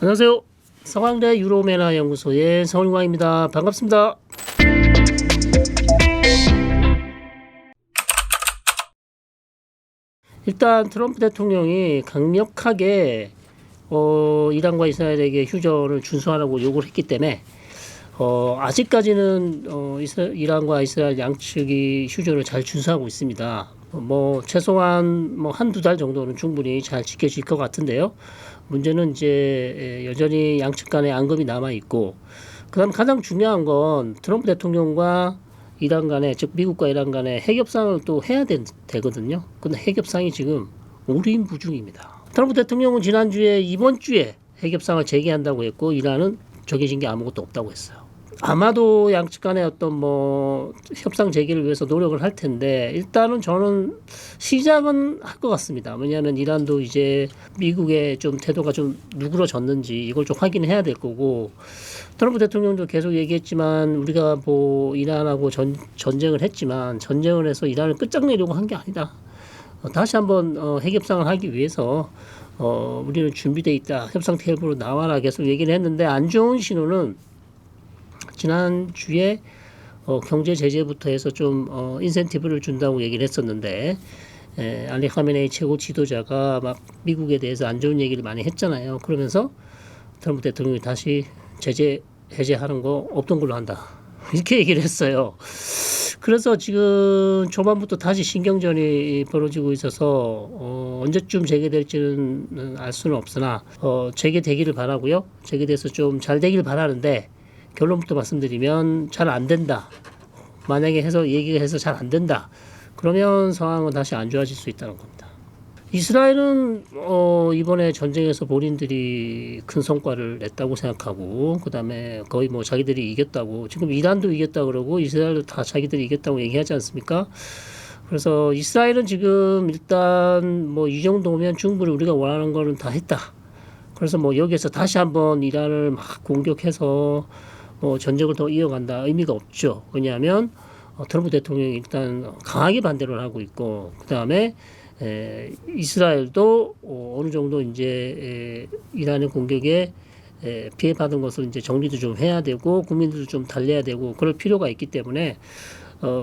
안녕하세요. 서강대 유로메나 연구소의 서울광입니다. 반갑습니다. 일단 트럼프 대통령이 강력하게 이란과 이스라엘에게 휴전을 준수하라고 요구를 했기 때문에 아직까지는 이란과 이스라엘 양측이 휴전을 잘 준수하고 있습니다. 최소한 한두 달 정도는 충분히 잘 지켜질 것 같은데요. 문제는 이제 여전히 양측 간에 앙금이 남아 있고, 그다음 가장 중요한 건 트럼프 대통령과 이란 간에, 즉 미국과 이란 간에 핵 협상을 또 해야 되거든요. 근데 핵 협상이 지금 오리무중입니다. 트럼프 대통령은 지난주에 이번 주에 핵 협상을 재개한다고 했고, 이란은 정해진 게 아무것도 없다고 했어요. 아마도 양측 간의 어떤 협상 재개를 위해서 노력을 할 텐데, 일단은 저는 시작은 할 것 같습니다. 왜냐하면 이란도 이제 미국의 좀 태도가 좀 누그러졌는지 이걸 좀 확인해야 될 거고, 트럼프 대통령도 계속 얘기했지만 우리가 이란하고 전쟁을 했지만 전쟁을 해서 이란을 끝장내려고 한 게 아니다. 다시 한번 핵 협상을 하기 위해서 우리는 준비돼 있다. 협상 테이블로 나와라 계속 얘기를 했는데, 안 좋은 신호는 지난주에 경제 제재부터 해서 좀 인센티브를 준다고 얘기를 했었는데, 알리 카메네이 최고 지도자가 막 미국에 대해서 안 좋은 얘기를 많이 했잖아요. 그러면서 트럼프 대통령이 다시 제재 해제하는 거 없던 걸로 한다, 이렇게 얘기를 했어요. 그래서 지금 초반부터 다시 신경전이 벌어지고 있어서 언제쯤 재개될지는 알 수는 없으나 재개되기를 바라고요. 재개돼서 좀 잘 되기를 바라는데, 결론부터 말씀드리면 잘 안 된다. 만약에 얘기가 해서 잘 안 된다, 그러면 상황은 다시 안 좋아질 수 있다는 겁니다. 이스라엘은 이번에 전쟁에서 본인들이 큰 성과를 냈다고 생각하고, 그 다음에 거의 자기들이 이겼다고, 지금 이란도 이겼다 그러고 이스라엘도 다 자기들이 이겼다고 얘기하지 않습니까? 그래서 이스라엘은 지금 일단 이 정도면 충분히 우리가 원하는 거는 다 했다. 그래서 여기에서 다시 한번 이란을 막 공격해서 전쟁을 더 이어간다 의미가 없죠. 왜냐하면 트럼프 대통령이 일단 강하게 반대를 하고 있고, 그 다음에 이스라엘도 어느 정도 이제 이란의 공격에 피해 받은 것을 이제 정리도 좀 해야 되고, 국민들도 좀 달래야 되고, 그럴 필요가 있기 때문에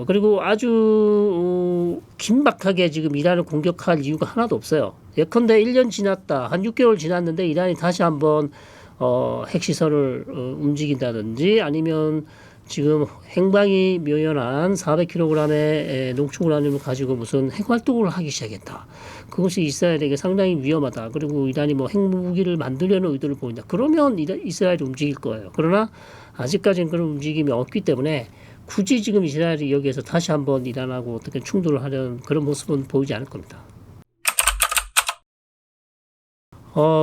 그리고 아주 긴박하게 지금 이란을 공격할 이유가 하나도 없어요. 예컨대 1년 지났다, 한 6개월 지났는데 이란이 다시 한번 핵시설을 움직인다든지, 아니면 지금 행방이 묘연한 400kg의 농축우라늄을 가지고 무슨 핵활동을 하기 시작했다. 그것이 이스라엘에게 상당히 위험하다. 그리고 이란이 핵무기를 만들려는 의도를 보인다. 그러면 이스라엘이 움직일 거예요. 그러나 아직까지는 그런 움직임이 없기 때문에 굳이 지금 이스라엘이 여기에서 다시 한번 이란하고 어떻게 충돌을 하려는 그런 모습은 보이지 않을 겁니다.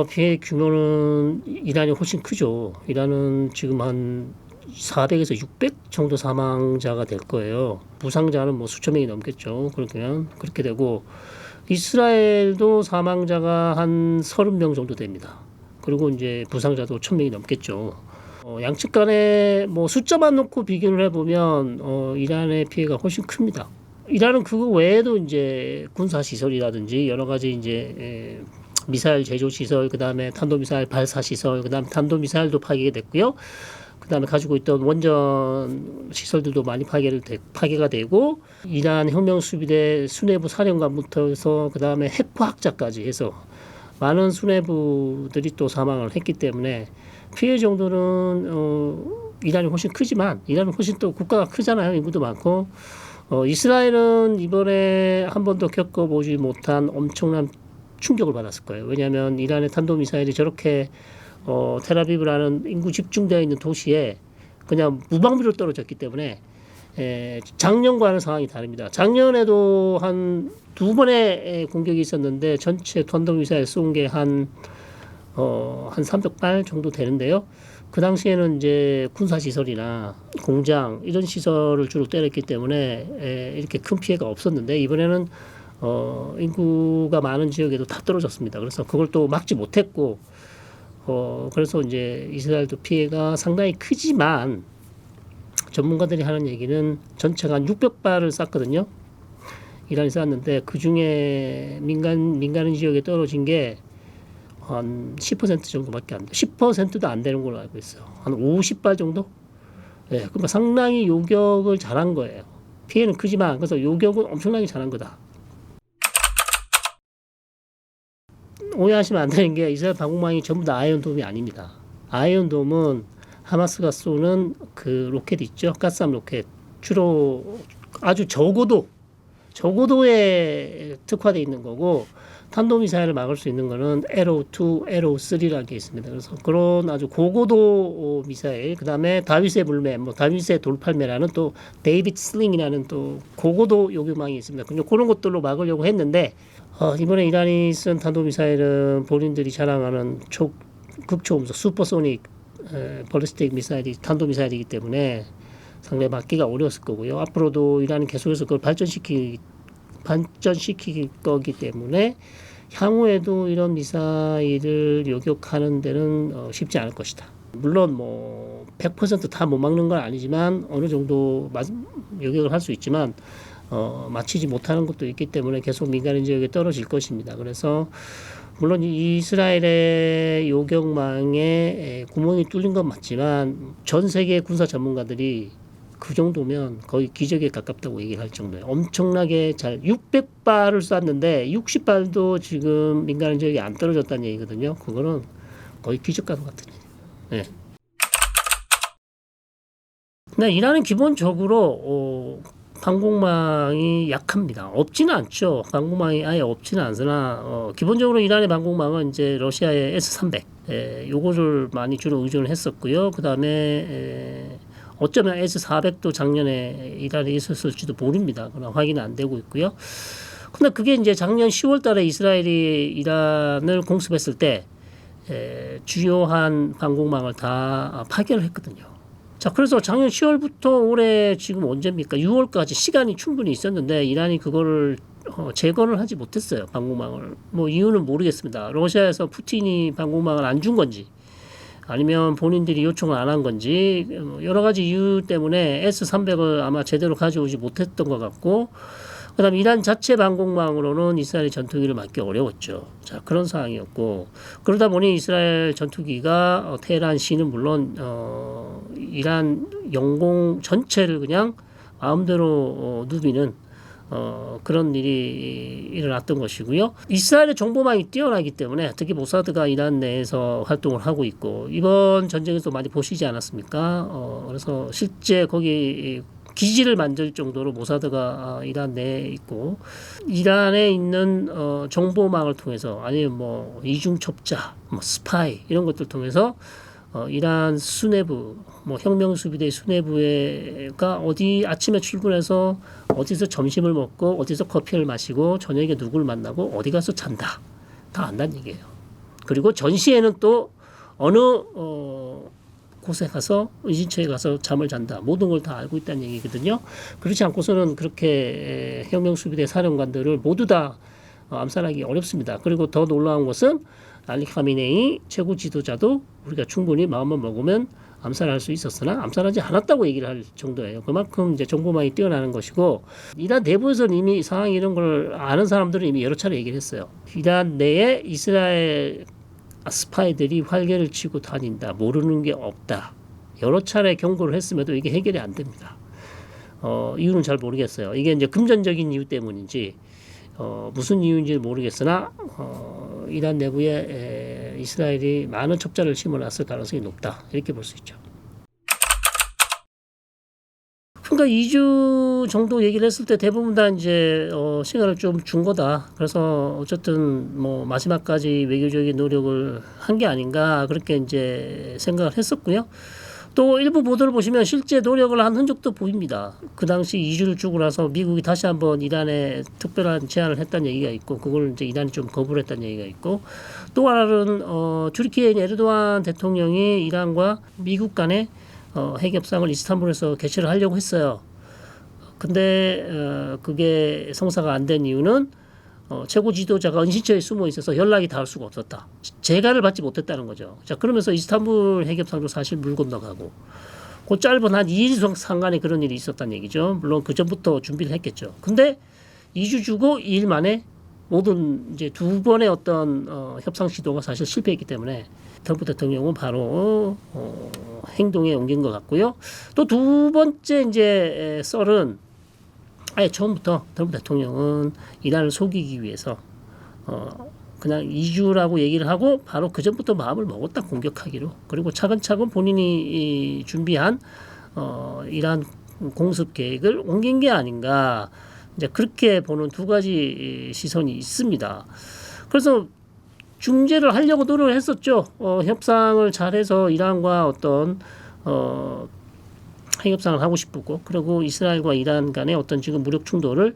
피해 규모는 이란이 훨씬 크죠. 이란은 지금 한 400에서 600 정도 사망자가 될 거예요. 부상자는 수천 명이 넘겠죠. 그렇게 되고, 이스라엘도 사망자가 한 30명 정도 됩니다. 그리고 이제 부상자도 1000명이 넘겠죠. 양측 간에 숫자만 놓고 비교를 해보면 이란의 피해가 훨씬 큽니다. 이란은 그거 외에도 이제 군사 시설이라든지 여러 가지 이제 미사일 제조 시설, 그 다음에 탄도미사일 발사 시설, 그 다음에 탄도미사일도 파괴가 됐고요. 그 다음에 가지고 있던 원전 시설들도 많이 파괴가 되고, 이란 혁명수비대 수뇌부 사령관부터 해서 그 다음에 핵과학자까지 해서 많은 수뇌부들이 또 사망을 했기 때문에 피해 정도는 이란이 훨씬 크지만, 이란은 훨씬 또 국가가 크잖아요. 인구도 많고. 이스라엘은 이번에 한 번도 겪어보지 못한 엄청난 충격을 받았을 거예요. 왜냐하면 이란의 탄도미사일이 저렇게 텔아비브라는 인구 집중되어 있는 도시에 그냥 무방비로 떨어졌기 때문에 작년과는 상황이 다릅니다. 작년에도 한 2번의 공격이 있었는데 전체 탄도미사일 쏜 게 한 300발 정도 되는데요. 그 당시에는 이제 군사시설이나 공장 이런 시설을 주로 때렸기 때문에 이렇게 큰 피해가 없었는데, 이번에는 인구가 많은 지역에도 다 떨어졌습니다. 그래서 그걸 또 막지 못했고, 그래서 이제 이스라엘도 피해가 상당히 크지만, 전문가들이 하는 얘기는 전체가 한 600발을 쐈거든요. 이란이 쐈는데 그 중에 민간 지역에 떨어진 게 한 10% 정도밖에 안 돼. 10%도 안 되는 걸로 알고 있어요. 한 50발 정도? 예, 그러니까 상당히 요격을 잘한 거예요. 피해는 크지만 그래서 요격은 엄청나게 잘한 거다. 오해하시면 안 되는 게 이스라엘 방공망이 전부 다 아이언돔이 아닙니다. 아이언돔은 하마스가 쏘는 그 로켓 있죠, 가스함 로켓. 주로 아주 저고도에 특화되어 있는 거고, 탄도미사일을 막을 수 있는 거는 에로2, 에로3라는 게 있습니다. 그래서 그런 아주 고고도 미사일, 그 다음에 다윗의 물매, 뭐 다윗의 돌팔매라는 또 데이비드 슬링이라는 또 고고도 요격망이 있습니다. 그런 것들로 막으려고 했는데, 이번에 이란이 쓴 탄도미사일은 본인들이 자랑하는 극초음속 슈퍼소닉 벌리스틱 미사일이 탄도미사일이기 때문에 상당히 막기가 어려웠을 거고요. 앞으로도 이란은 계속해서 그걸 발전시킬 거기 때문에 향후에도 이런 미사일을 요격하는 데는 쉽지 않을 것이다. 물론 뭐 100% 다 못 막는 건 아니지만 어느 정도 요격을 할 수 있지만 맞히지 못하는 것도 있기 때문에 계속 민간인 지역에 떨어질 것입니다. 그래서 물론 이스라엘의 요격망에 구멍이 뚫린 건 맞지만 전 세계 군사 전문가들이 그 정도면 거의 기적에 가깝다고 얘기를 할 정도예요. 엄청나게 잘 600발을 쐈는데 60발도 지금 민간인 지역에 안 떨어졌다는 얘기거든요. 그거는 거의 기적과 같은 얘기예요. 네. 근데 이란은 기본적으로 방공망이 약합니다. 없지는 않죠. 방공망이 아예 없지는 않으나 기본적으로 이란의 방공망은 이제 러시아의 S-300 요거를 많이 주로 의존을 했었고요. 그 다음에 어쩌면 S-400도 작년에 이란에 있었을지도 모릅니다. 그러나 확인은 안 되고 있고요. 근데 그게 이제 작년 10월 달에 이스라엘이 이란을 공습했을 때 주요한 방공망을 다 파괴를 했거든요. 자, 그래서 작년 10월부터 올해 지금 언제입니까? 6월까지 시간이 충분히 있었는데 이란이 그거를 재건을 하지 못했어요. 방공망을. 뭐 이유는 모르겠습니다. 러시아에서 푸틴이 방공망을 안 준 건지 아니면 본인들이 요청을 안 한 건지 여러 가지 이유 때문에 S-300을 아마 제대로 가져오지 못했던 것 같고, 그 다음에 이란 자체 방공망으로는 이스라엘 전투기를 막기 어려웠죠. 자, 그런 상황이었고, 그러다 보니 이스라엘 전투기가 테헤란 시는 물론 이란 영공 전체를 그냥 마음대로 누비는 그런 일이 일어났던 것이고요. 이스라엘의 정보망이 뛰어나기 때문에 특히 모사드가 이란 내에서 활동을 하고 있고, 이번 전쟁에서 많이 보시지 않았습니까? 그래서 실제 거기 기지를 만들 정도로 모사드가 이란 내에 있고, 이란에 있는 정보망을 통해서 아니면 뭐 이중첩자, 뭐 스파이 이런 것들 통해서 이란 수뇌부, 뭐 혁명수비대 수뇌부가 어디 아침에 출근해서 어디서 점심을 먹고 어디서 커피를 마시고 저녁에 누구를 만나고 어디 가서 잔다, 다 안다는 얘기예요. 그리고 전시에는 또 어느 곳에 가서 의진처에 가서 잠을 잔다, 모든 걸 다 알고 있다는 얘기거든요. 그렇지 않고서는 그렇게 혁명수비대 사령관들을 모두 다 암살하기 어렵습니다. 그리고 더 놀라운 것은 알리 카미네이 최고 지도자도 우리가 충분히 마음만 먹으면 암살할 수 있었으나 암살하지 않았다고 얘기를 할 정도예요. 그만큼 이제 정보망이 뛰어나는 것이고, 이란 내부에서는 이미 상황 이런 걸 아는 사람들은 이미 여러 차례 얘기를 했어요. 이란 내에 이스라엘 스파이들이 활개를 치고 다닌다, 모르는 게 없다, 여러 차례 경고를 했음에도 이게 해결이 안 됩니다. 이유는 잘 모르겠어요. 이게 이제 금전적인 이유 때문인지 무슨 이유인지 모르겠으나 이란 내부에 이스라엘이 많은 첩자를 심어놨을 가능성이 높다, 이렇게 볼 수 있죠. 그러니까 2주 정도 얘기를 했을 때 대부분 다 이제 시간을 좀 준 거다. 그래서 어쨌든 뭐 마지막까지 외교적인 노력을 한 게 아닌가, 그렇게 이제 생각을 했었고요. 또 일부 보도를 보시면 실제 노력을 한 흔적도 보입니다. 그 당시 2주를 주고 나서 미국이 다시 한번 이란에 특별한 제안을 했다는 얘기가 있고, 그걸 이제 이란이 좀 거부를 했다는 얘기가 있고, 또 하나는 튀르키예의 에르도안 대통령이 이란과 미국 간의 핵 협상을 이스탄불에서 개최를 하려고 했어요. 근데 그게 성사가 안 된 이유는 최고 지도자가 은신처에 숨어 있어서 연락이 닿을 수가 없었다. 재가를 받지 못했다는 거죠. 자, 그러면서 이스탄불 핵협상도 사실 물 건너가고, 그 짧은 한 2일 상간에 그런 일이 있었다는 얘기죠. 물론 그 전부터 준비를 했겠죠. 근데 2주 주고 2일 만에 모든 이제 두 번의 어떤 협상 시도가 사실 실패했기 때문에 트럼프 대통령은 바로 행동에 옮긴 것 같고요. 또 두 번째 이제 썰은 아예 처음부터 트럼프 대통령은 이란을 속이기 위해서 그냥 이주라고 얘기를 하고 바로 그 전부터 마음을 먹었다 공격하기로. 그리고 차근차근 본인이 준비한 이란 공습 계획을 옮긴 게 아닌가. 이제 그렇게 보는 두 가지 시선이 있습니다. 그래서 중재를 하려고 노력을 했었죠. 협상을 잘해서 이란과 어떤 핵협상을 하고 싶었고, 그리고 이스라엘과 이란 간의 어떤 지금 무력 충돌을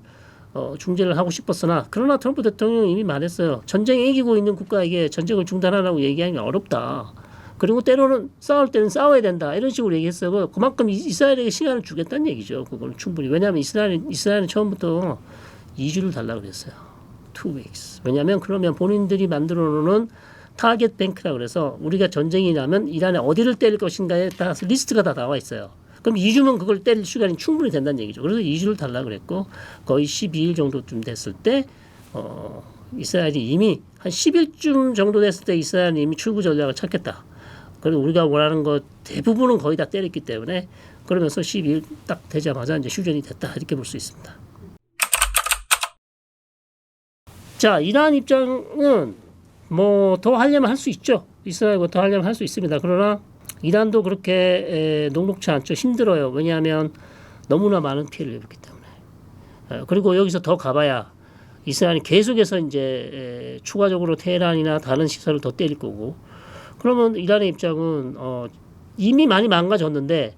중재를 하고 싶었으나, 그러나 트럼프 대통령이 이미 말했어요. 전쟁에 이기고 있는 국가에게 전쟁을 중단하라고 얘기하기는 어렵다. 그리고 때로는 싸울 때는 싸워야 된다. 이런 식으로 얘기했어요. 그만큼 이스라엘에게 시간을 주겠다는 얘기죠. 그걸 충분히. 왜냐하면 이스라엘은 처음부터 2주를 달라고 그랬어요. 2 weeks. 왜냐하면 그러면 본인들이 만들어 놓은 타겟 뱅크라 그래서 우리가 전쟁이 나면 이란에 어디를 때릴 것인가에 따라서 리스트가 다 나와 있어요. 그럼 2주면 그걸 때릴 시간이 충분히 된다는 얘기죠. 그래서 2주를 달라고 그랬고 거의 12일 정도쯤 됐을 때 이스라엘이 이미 한 10일쯤 정도 됐을 때 이스라엘이 이미 출구 전략을 찾겠다. 그리고 우리가 원하는 것 대부분은 거의 다 때렸기 때문에 그러면서 12일 딱 되자마자 이제 휴전이 됐다. 이렇게 볼 수 있습니다. 자, 이란 입장은 뭐 더 하려면 할 수 있죠. 이스라엘과 더 하려면 할 수 있습니다. 그러나 이란도 그렇게 녹록치 않죠. 힘들어요. 왜냐하면 너무나 많은 피해를 입었기 때문에. 그리고 여기서 더 가봐야 이스라엘이 계속해서 이제 추가적으로 테헤란이나 다른 시설을 더 때릴 거고. 그러면 이란의 입장은 이미 많이 망가졌는데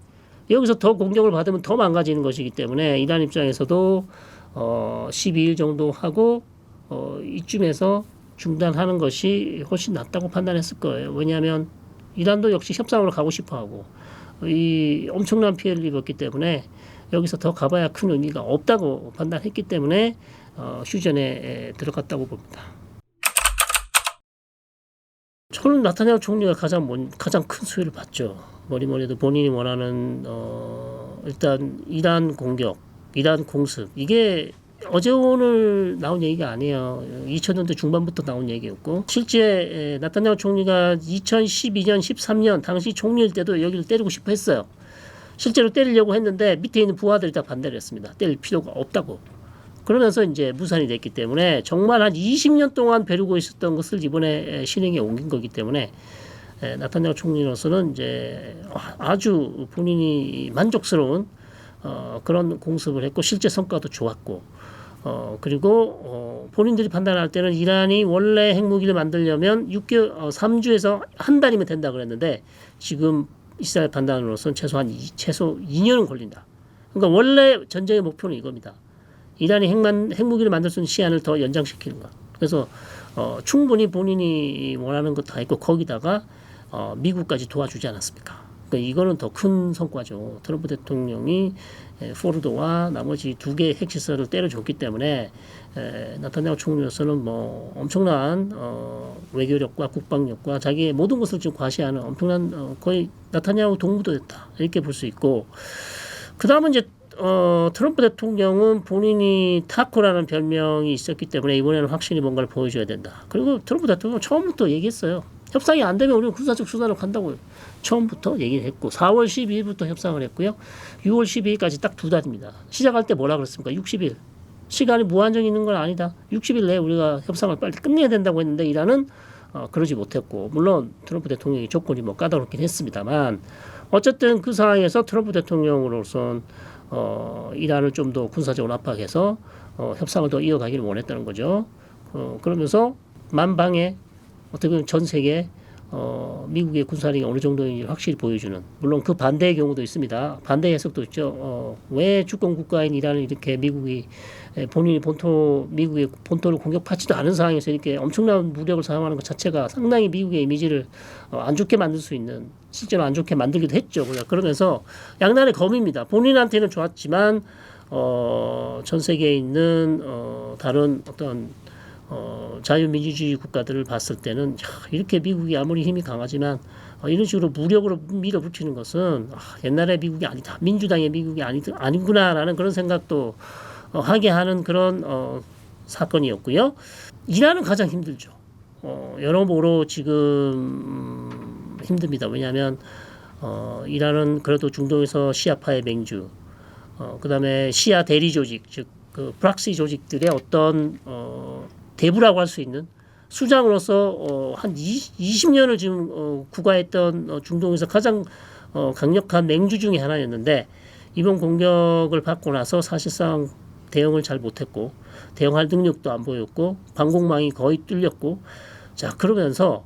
여기서 더 공격을 받으면 더 망가지는 것이기 때문에 이란 입장에서도 12일 정도 하고 이쯤에서 중단하는 것이 훨씬 낫다고 판단했을 거예요. 왜냐하면 이란도 역시 협상으로 가고 싶어하고 이 엄청난 피해를 입었기 때문에 여기서 더 가봐야 큰 의미가 없다고 판단했기 때문에 휴전에 들어갔다고 봅니다. 저는 나타냐후 총리가 가장 큰 수혜를 봤죠. 뭐니뭐니도 본인이 원하는 일단 이란 공격, 이란 공습 이게 어제 오늘 나온 얘기가 아니에요. 2000년대 중반부터 나온 얘기였고 실제 나타냐후 총리가 2012년, 13년 당시 총리일 때도 여기를 때리고 싶어 했어요. 실제로 때리려고 했는데 밑에 있는 부하들이 다 반대를 했습니다. 때릴 필요가 없다고. 그러면서 이제 무산이 됐기 때문에 정말 한 20년 동안 벼르고 있었던 것을 이번에 실행에 옮긴 거기 때문에 나타냐후 총리로서는 이제 아주 본인이 만족스러운 그런 공습을 했고 실제 성과도 좋았고 그리고 본인들이 판단할 때는 이란이 원래 핵무기를 만들려면 3주에서 한 달이면 된다 그랬는데 지금 이스라엘 판단으로서는 최소 2년은 걸린다. 그러니까 원래 전쟁의 목표는 이겁니다. 이란이 핵무기를 만들 수 있는 시한을 더 연장시키는 것. 그래서 충분히 본인이 원하는 것 다 있고 거기다가 미국까지 도와주지 않았습니까? 그러니까 이거는 더 큰 성과죠. 트럼프 대통령이 포르도와 나머지 2개의 핵시설을 때려줬기 때문에 나타냐후 총리로서는 뭐 엄청난 외교력과 국방력과 자기의 모든 것을 지금 과시하는 엄청난 거의 나타냐후 동무도 됐다. 이렇게 볼 수 있고 그 다음은 이제 트럼프 대통령은 본인이 타코라는 별명이 있었기 때문에 이번에는 확실히 뭔가를 보여줘야 된다. 그리고 트럼프 대통령은 처음부터 얘기했어요. 협상이 안 되면 우리는 군사적 수단을 간다고 처음부터 얘기를 했고 4월 12일부터 협상을 했고요. 6월 12일까지 딱 2달입니다. 시작할 때 뭐라 그랬습니까? 60일. 시간이 무한정 있는 건 아니다. 60일 내에 우리가 협상을 빨리 끝내야 된다고 했는데 이란은 그러지 못했고 물론 트럼프 대통령이 조건이 뭐 까다롭긴 했습니다만 어쨌든 그 상황에서 트럼프 대통령으로선 이란을 좀 더 군사적으로 압박해서 협상을 더 이어가기를 원했다는 거죠. 그러면서 만방에 어떻게 보면 전 세계 미국의 군사력이 어느 정도인지 확실히 보여주는 물론 그 반대의 경우도 있습니다. 반대 해석도 있죠. 왜 주권 국가인 이란을 이렇게 미국이 미국의 본토를 공격하지도 않은 상황에서 이렇게 엄청난 무력을 사용하는 것 자체가 상당히 미국의 이미지를 안 좋게 만들 수 있는 실제로 안 좋게 만들기도 했죠. 그러면서 양날의 검입니다. 본인한테는 좋았지만 전 세계에 있는 다른 어떤 자유민주주의 국가들을 봤을 때는 이렇게 미국이 아무리 힘이 강하지만 이런 식으로 무력으로 밀어붙이는 것은 옛날의 미국이 아니다. 민주당의 미국이 아니구나라는 그런 생각도 하게 하는 그런 사건이었고요. 이란은 가장 힘들죠. 여러모로 지금 힘듭니다. 왜냐하면 이란은 그래도 중동에서 시아파의 맹주, 그다음에 시아 대리 조직, 즉 그 프락시 조직들의 어떤 대부라고 할 수 있는 수장으로서 한 20년을 지금 구가했던 중동에서 가장 강력한 맹주 중에 하나였는데 이번 공격을 받고 나서 사실상 대응을 잘 못했고 대응할 능력도 안 보였고 방공망이 거의 뚫렸고 자 그러면서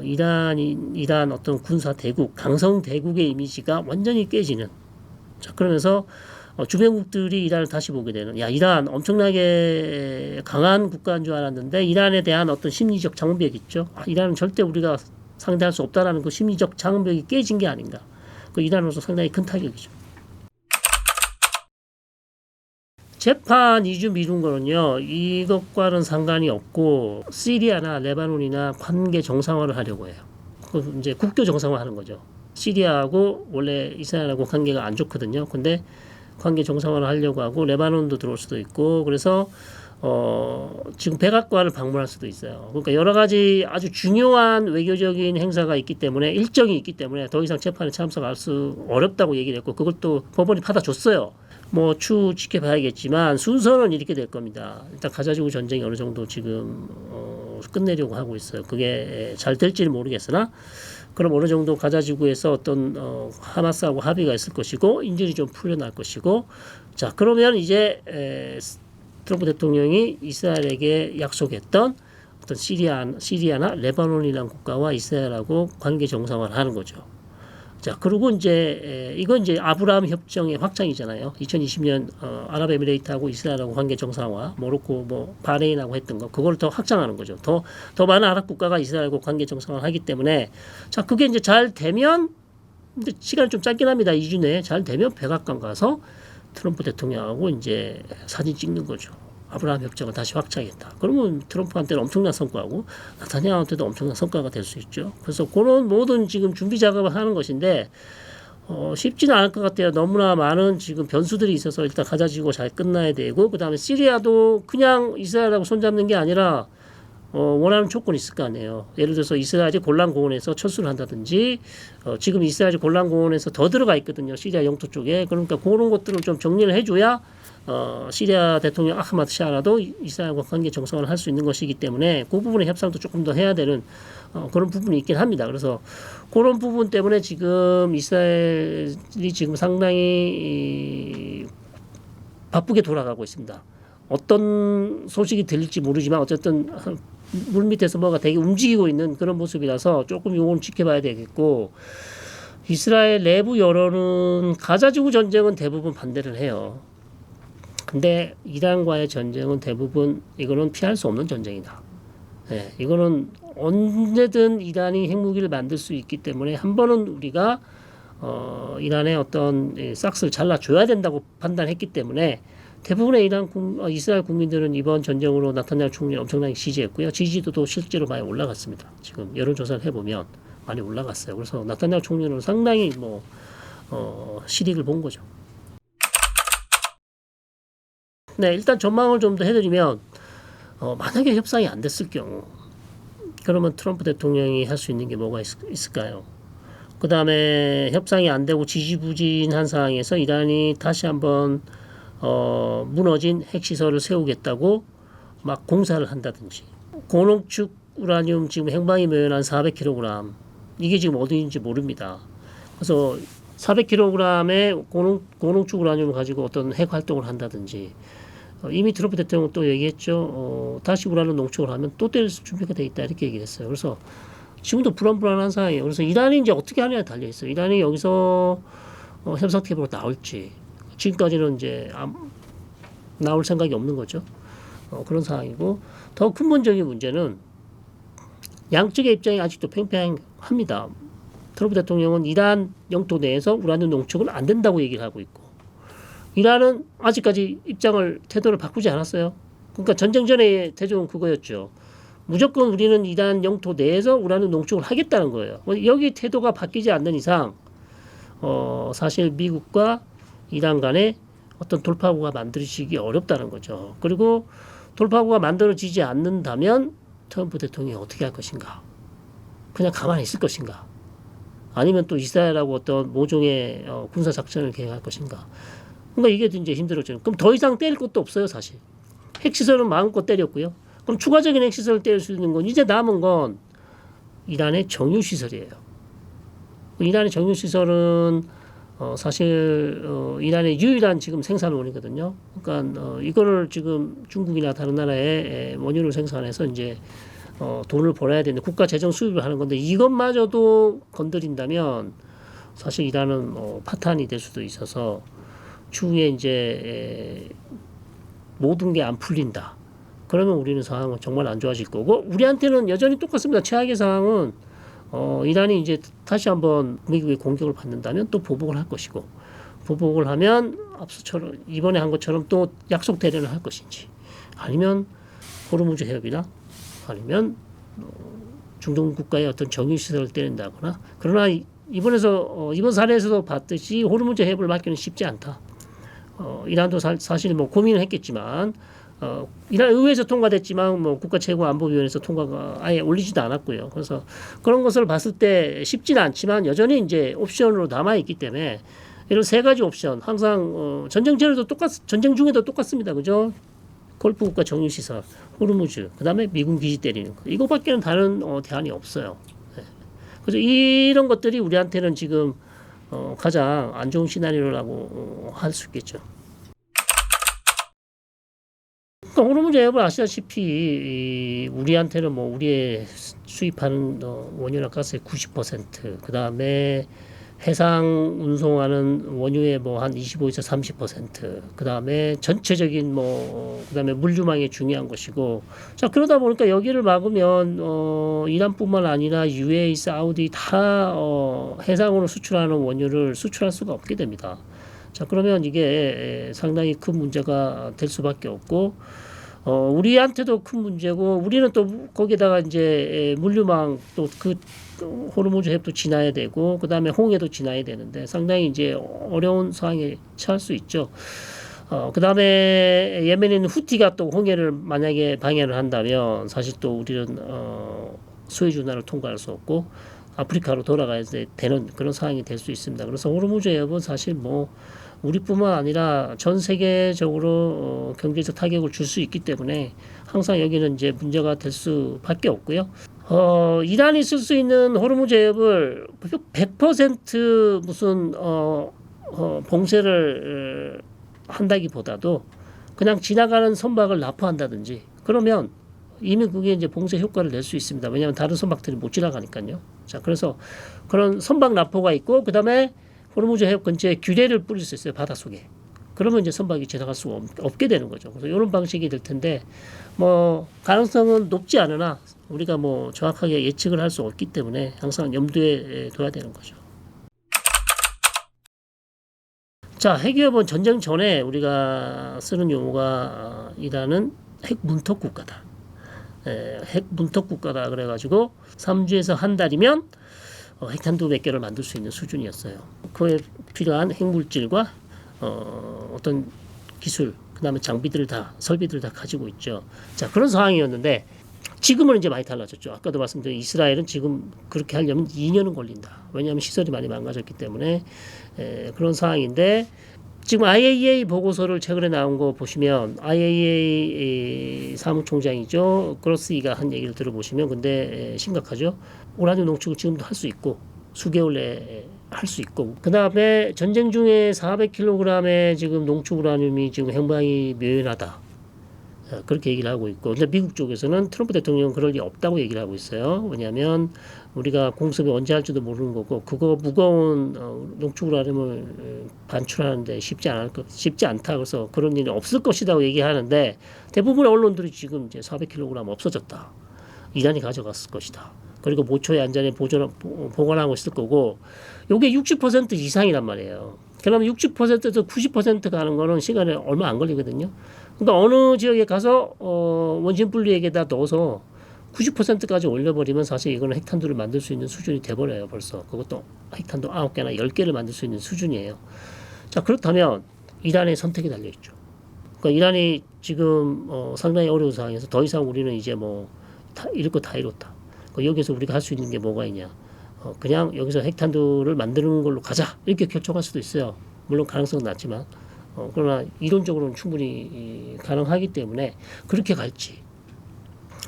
이란 어떤 군사 대국, 강성 대국의 이미지가 완전히 깨지는 자 그러면서 주변국들이 이란을 다시 보게 되는 야 이란 엄청나게 강한 국가인 줄 알았는데 이란에 대한 어떤 심리적 장벽이 있죠. 이란은 절대 우리가 상대할 수 없다라는 그 심리적 장벽이 깨진 게 아닌가. 그 이란으로서 상당히 큰 타격이죠. 재판 2주 미룬 거는요. 이것과는 상관이 없고 시리아나 레바논이나 관계 정상화를 하려고 해요. 그 이제 국교 정상화하는 거죠. 시리아하고 원래 이스라엘하고 관계가 안 좋거든요. 근데 관계 정상화를 하려고 하고 레바논도 들어올 수도 있고 그래서 지금 백악관을 방문할 수도 있어요. 그러니까 여러 가지 아주 중요한 외교적인 행사가 있기 때문에 일정이 있기 때문에 더 이상 재판에 참석할 수 어렵다고 얘기를 했고 그것도 법원이 받아줬어요. 뭐 추후 지켜봐야겠지만 순서는 이렇게 될 겁니다. 일단 가자지구 전쟁이 어느 정도 지금 끝내려고 하고 있어요. 그게 잘 될지는 모르겠으나 그럼 어느 정도 가자지구에서 어떤 하마스하고 합의가 있을 것이고 인질이 좀 풀려날 것이고 자 그러면 이제 트럼프 대통령이 이스라엘에게 약속했던 어떤 시리아나 레바논이라는 국가와 이스라엘하고 관계 정상화를 하는 거죠. 자 그리고 이제 이건 이제 아브라함 협정의 확장이잖아요. 2020년 아랍에미레이트하고 이스라엘하고 관계 정상화, 모로코 뭐 바레인하고 했던 거 그걸 더 확장하는 거죠. 더 많은 아랍 국가가 이스라엘하고 관계 정상화를 하기 때문에 자 그게 이제 잘 되면 근데 시간이 좀 짧긴 합니다. 2주 내에 잘 되면 백악관 가서 트럼프 대통령하고 이제 사진 찍는 거죠. 아브라함 협정을 다시 확장했다. 그러면 트럼프한테는 엄청난 성과고 나타냐한테도 엄청난 성과가 될 수 있죠. 그래서 그런 모든 지금 준비 작업을 하는 것인데 쉽지는 않을 것 같아요. 너무나 많은 지금 변수들이 있어서 일단 가자지구 잘 끝나야 되고 그다음에 시리아도 그냥 이스라엘하고 손잡는 게 아니라 원하는 조건이 있을 거 아니에요. 예를 들어서 이스라엘이 골란 고원에서 철수를 한다든지 지금 이스라엘이 골란 고원에서 더 들어가 있거든요. 시리아 영토 쪽에. 그러니까 그런 것들을 좀 정리를 해줘야 시리아 대통령 아흐마드 샤라도 이스라엘과 관계 정상화를 할 수 있는 것이기 때문에 그 부분의 협상도 조금 더 해야 되는 그런 부분이 있긴 합니다. 그래서 그런 부분 때문에 지금 이스라엘이 지금 상당히 바쁘게 돌아가고 있습니다. 어떤 소식이 들릴지 모르지만 어쨌든 물밑에서 뭐가 되게 움직이고 있는 그런 모습이라서 조금 요건 지켜봐야 되겠고 이스라엘 내부 여론은 가자지구 전쟁은 대부분 반대를 해요. 근데 이란과의 전쟁은 대부분 이거는 피할 수 없는 전쟁이다. 네, 이거는 언제든 이란이 핵무기를 만들 수 있기 때문에 한 번은 우리가 이란의 어떤 싹스를 잘라줘야 된다고 판단했기 때문에 대부분의 이스라엘 국민들은 이번 전쟁으로 나타냐후 총리를 엄청나게 지지했고요. 지지도도 실제로 많이 올라갔습니다. 지금 여론조사를 해보면 많이 올라갔어요. 그래서 나타냐후 총리는 상당히 실익을 본 거죠. 네, 일단 전망을 좀 더 해드리면 만약에 협상이 안 됐을 경우 그러면 트럼프 대통령이 할 수 있는 게 뭐가 있을까요? 그 다음에 협상이 안 되고 지지부진한 상황에서 이란이 다시 한번 무너진 핵시설을 세우겠다고 막 공사를 한다든지 고농축 우라늄 지금 행방이 묘연한 400kg 이게 지금 어디인지 모릅니다. 그래서 400kg의 고농축 우라늄을 가지고 어떤 핵 활동을 한다든지 이미 트럼프 대통령은 또 얘기했죠. 다시 우라늄 농축을 하면 또 때릴 준비가 돼 있다 이렇게 얘기했어요. 그래서 지금도 불안불안한 상황이에요. 그래서 이란이 이제 어떻게 하느냐에 달려 있어요. 이란이 여기서 협상 테이블로 나올지 지금까지는 이제 나올 생각이 없는 거죠. 그런 상황이고 더 근본적인 문제는 양측의 입장이 아직도 팽팽합니다. 트럼프 대통령은 이란 영토 내에서 우라늄 농축은 안 된다고 얘기를 하고 있고 이란은 아직까지 태도를 바꾸지 않았어요. 그러니까 전쟁 전에 태도는 그거였죠. 무조건 우리는 이란 영토 내에서 우라늄 농축을 하겠다는 거예요. 여기 태도가 바뀌지 않는 이상 사실 미국과 이란 간에 어떤 돌파구가 만들어지기 어렵다는 거죠. 그리고 돌파구가 만들어지지 않는다면 트럼프 대통령이 어떻게 할 것인가? 그냥 가만히 있을 것인가? 아니면 또 이스라엘하고 어떤 모종의 군사 작전을 계획할 것인가? 그러니까 이게 이제 힘들어져요. 그럼 더 이상 때릴 것도 없어요, 사실. 핵시설은 마음껏 때렸고요. 그럼 추가적인 핵시설을 때릴 수 있는 건 이제 남은 건 이란의 정유시설이에요. 이란의 정유시설은 사실 이란의 유일한 지금 생산원이거든요. 그러니까 이거를 지금 중국이나 다른 나라에 원유를 생산해서 이제 돈을 벌어야 되는데 국가 재정 수입을 하는 건데 이것마저도 건드린다면 사실 이란은 파탄이 될 수도 있어서 추후에 이제 모든 게 안 풀린다. 그러면 우리는 상황은 정말 안 좋아질 거고 우리한테는 여전히 똑같습니다. 최악의 상황은 이란이 이제 다시 한번 미국의 공격을 받는다면 또 보복을 할 것이고 보복을 하면 앞서처럼 이번에 한 것처럼 또 약속 대련을 할 것인지 아니면 호르무즈 해협이나 아니면 중동 국가의 어떤 정유시설을 때린다거나 그러나 이번 사례에서도 봤듯이 호르무즈 해협을 막기는 쉽지 않다. 이란도 사실 뭐 고민을 했겠지만 이란 의회에서 통과됐지만 뭐 국가 최고안보위원회에서 통과가 아예 올리지도 않았고요. 그래서 그런 것을 봤을 때 쉽지는 않지만 여전히 이제 옵션으로 남아 있기 때문에 이런 세 가지 옵션 항상 전쟁 중에도 똑같습니다. 그죠? 골프 국가 정유시설, 호르무즈, 그다음에 미군 기지 때리는 거 이거밖에는 다른 대안이 없어요. 네. 그래서 이런 것들이 우리한테는 지금 가장 안 좋은 시나리오라고 할 수 있겠죠. 그러니까 호르무즈 해협을 아시다시피 우리한테는 뭐 우리의 수입하는 원유나 가스의 90%, 그 다음에 해상 운송하는 원유의 뭐 한 25에서 30%, 그 다음에 전체적인 그 다음에 물류망이 중요한 것이고, 자 그러다 보니까 여기를 막으면 이란뿐만 아니라 UAE, 사우디 다 해상으로 수출하는 원유를 수출할 수가 없게 됩니다. 자 그러면 이게 상당히 큰 문제가 될 수밖에 없고. 우리한테도 큰 문제고 우리는 또 거기다가 이제 물류망 또 그 호르무즈 해협도 지나야 되고 그 다음에 홍해도 지나야 되는데 상당히 이제 어려운 상황에 처할 수 있죠. 그 다음에 예멘에 있는 후티가 또 홍해를 만약에 방해를 한다면 사실 또 우리는 수에즈 운하를 통과할 수 없고 아프리카로 돌아가야 되는 그런 상황이 될 수 있습니다. 그래서 호르무즈 해협은 사실 뭐 우리뿐만 아니라 전 세계적으로 경제적 타격을 줄 수 있기 때문에 항상 여기는 이제 문제가 될 수밖에 없고요. 이란이 쓸 수 있는 호르무즈 해협을 100% 무슨 봉쇄를 한다기보다도 그냥 지나가는 선박을 납포한다든지 그러면 이미 그게 이제 봉쇄 효과를 낼 수 있습니다. 왜냐하면 다른 선박들이 못 지나가니까요. 자, 그래서 그런 선박 납포가 있고 그 다음에 호르무즈 해협 근처에 규례를 뿌릴 수 있어요. 바닷속에. 그러면 이제 선박이 지나갈 수가 없게 되는 거죠. 그래서 이런 방식이 될 텐데 뭐 가능성은 높지 않으나 우리가 뭐 정확하게 예측을 할 수 없기 때문에 항상 염두에 둬야 되는 거죠. 자, 핵위협은 전쟁 전에 우리가 쓰는 용어가 이란은 핵 문턱 국가다. 핵 문턱 국가다 그래가지고 3주에서 한 달이면 핵탄두 몇 개를 만들 수 있는 수준이었어요. 그에 필요한 핵물질과 어떤 기술, 그 다음에 설비들을 다 가지고 있죠. 자, 그런 상황이었는데 지금은 이제 많이 달라졌죠. 아까도 말씀드린 이스라엘은 지금 그렇게 하려면 2년은 걸린다. 왜냐하면 시설이 많이 망가졌기 때문에 그런 상황인데 지금 IAEA 보고서를 최근에 나온 거 보시면 IAEA 사무총장이죠. 그로시가 한 얘기를 들어보시면 근데 심각하죠. 우라늄 농축을 지금도 할 수 있고 수개월 내에 할 수 있고 그 다음에 전쟁 중에 400kg의 지금 농축 우라늄이 지금 행방이 묘연하다. 그렇게 얘기를 하고 있고 근데 미국 쪽에서는 트럼프 대통령은 그럴 리 없다고 얘기를 하고 있어요. 왜냐하면 우리가 공습을 언제 할지도 모르는 거고 그거 무거운 농축 우라늄을 반출하는데 쉽지 않다. 그래서 그런 일이 없을 것이라고 얘기하는데 대부분의 언론들이 지금 이제 400kg 없어졌다. 이란이 가져갔을 것이다. 그리고 모초에 안전에 보관하고 있을 거고 요게 60% 이상이란 말이에요. 그러면 60%에서 90% 가는 거는 시간이 얼마 안 걸리거든요. 그러니까 어느 지역에 가서 원심 분리액에다 넣어서 90%까지 올려버리면 사실 이거는 핵탄두를 만들 수 있는 수준이 돼버려요. 벌써 그것도 핵탄두 9개나 10개를 만들 수 있는 수준이에요. 자 그렇다면 이란의 선택이 달려있죠. 그러니까 이란이 지금 상당히 어려운 상황에서 더 이상 우리는 이제 뭐 이럴 거 다 이뤘다. 여기서 우리가 할 수 있는 게 뭐가 있냐? 그냥 여기서 핵탄두를 만드는 걸로 가자 이렇게 결정할 수도 있어요. 물론 가능성은 낮지만 그러나 이론적으로는 충분히 가능하기 때문에 그렇게 갈지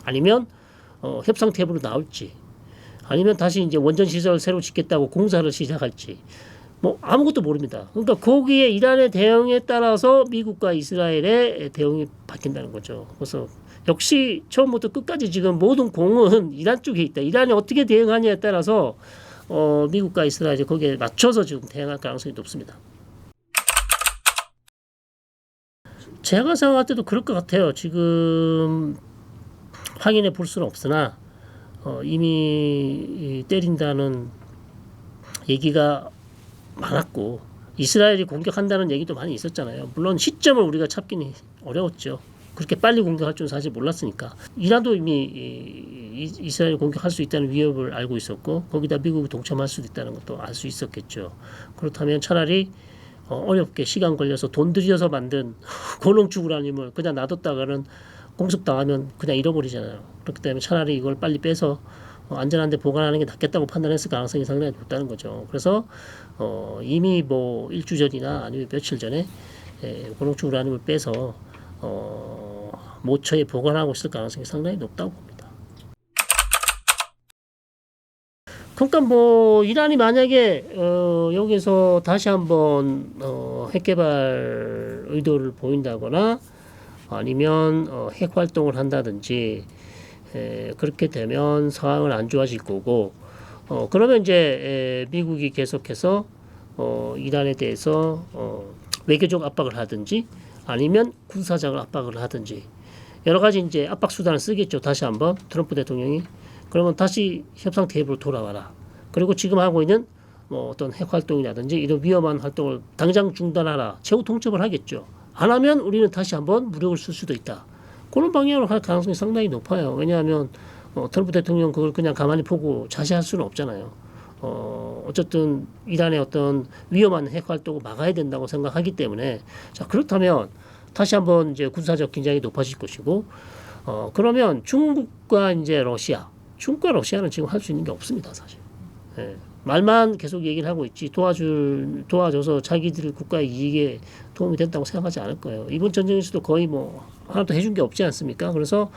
아니면 협상 테이블로 나올지 아니면 다시 이제 원전 시설 새로 짓겠다고 공사를 시작할지 뭐 아무것도 모릅니다. 그러니까 거기에 이란의 대응에 따라서 미국과 이스라엘의 대응이 바뀐다는 거죠. 그래서 역시 처음부터 끝까지 지금 모든 공은 이란 쪽에 있다. 이란이 어떻게 대응하냐에 따라서 미국과 이스라엘이 거기에 맞춰서 지금 대응할 가능성이 높습니다. 제가 생각할 때도 그럴 것 같아요. 지금 확인해 볼 수는 없으나 이미 때린다는 얘기가 많았고 이스라엘이 공격한다는 얘기도 많이 있었잖아요. 물론 시점을 우리가 찾기는 어려웠죠. 그렇게 빨리 공격할 줄은 사실 몰랐으니까. 이란도 이미 이스라엘 공격할 수 있다는 위협을 알고 있었고 거기다 미국이 동참할 수도 있다는 것도 알 수 있었겠죠. 그렇다면 차라리 어렵게 시간 걸려서 돈 들여서 만든 고농축 우라늄을 그냥 놔뒀다가는 공습당하면 그냥 잃어버리잖아요. 그렇기 때문에 차라리 이걸 빨리 빼서 안전한 데 보관하는 게 낫겠다고 판단했을 가능성이 상당히 높다는 거죠. 그래서 이미 뭐 일주 전이나 아니면 며칠 전에 고농축 우라늄을 빼서 모처에 보관하고 있을 가능성이 상당히 높다고 봅니다. 그러니까 뭐 이란이 만약에 여기서 다시 한번 핵개발 의도를 보인다거나 아니면 핵 활동을 한다든지 그렇게 되면 상황은 안 좋아질 거고 그러면 이제 미국이 계속해서 이란에 대해서 외교적 압박을 하든지 아니면 군사적으로 압박을 하든지 여러 가지 이제 압박 수단을 쓰겠죠. 다시 한번 트럼프 대통령이 그러면 다시 협상 테이블로 돌아와라. 그리고 지금 하고 있는 뭐 어떤 핵 활동이라든지 이런 위험한 활동을 당장 중단하라. 최후 통첩을 하겠죠. 안 하면 우리는 다시 한번 무력을 쓸 수도 있다. 그런 방향으로 할 가능성이 상당히 높아요. 왜냐하면 트럼프 대통령 그걸 그냥 가만히 보고 자시할 수는 없잖아요. 어쨌든 이란의 어떤 위험한 핵 활동을 막아야 된다고 생각하기 때문에 자 그렇다면 다시 한번 이제 군사적 긴장이 높아질 것이고 그러면 중국과 이제 중국과 러시아는 지금 할 수 있는 게 없습니다, 사실. 예. 말만 계속 얘기를 하고 있지 도와줘서 자기들 국가의 이익에 도움이 된다고 생각하지 않을 거예요. 이번 전쟁에서도 거의 뭐 하나도 해준 게 없지 않습니까? 그래서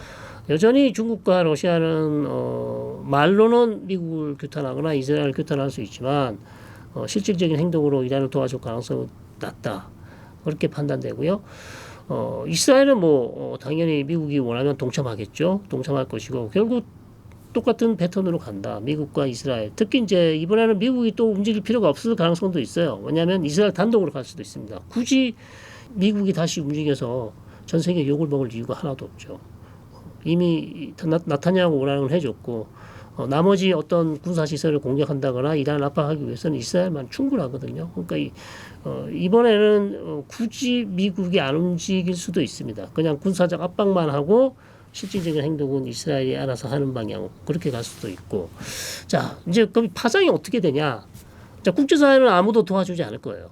여전히 중국과 러시아는 말로는 미국을 규탄하거나 이스라엘을 규탄할 수 있지만 실질적인 행동으로 이란을 도와줄 가능성은 낮다. 그렇게 판단되고요. 이스라엘은 뭐 당연히 미국이 원하면 동참하겠죠. 동참할 것이고 결국 똑같은 패턴으로 간다. 미국과 이스라엘. 특히 이제 이번에는 미국이 또 움직일 필요가 없을 가능성도 있어요. 왜냐하면 이스라엘 단독으로 갈 수도 있습니다. 굳이 미국이 다시 움직여서 전 세계 욕을 먹을 이유가 하나도 없죠. 이미 나타냐고 오라는 해줬고 나머지 어떤 군사시설을 공격한다거나 이란을 압박하기 위해서는 이스라엘만 충분하거든요. 그러니까 이번에는 굳이 미국이 안 움직일 수도 있습니다. 그냥 군사적 압박만 하고 실질적인 행동은 이스라엘이 알아서 하는 방향 그렇게 갈 수도 있고 자 이제 그럼 파장이 어떻게 되냐 자 국제사회는 아무도 도와주지 않을 거예요.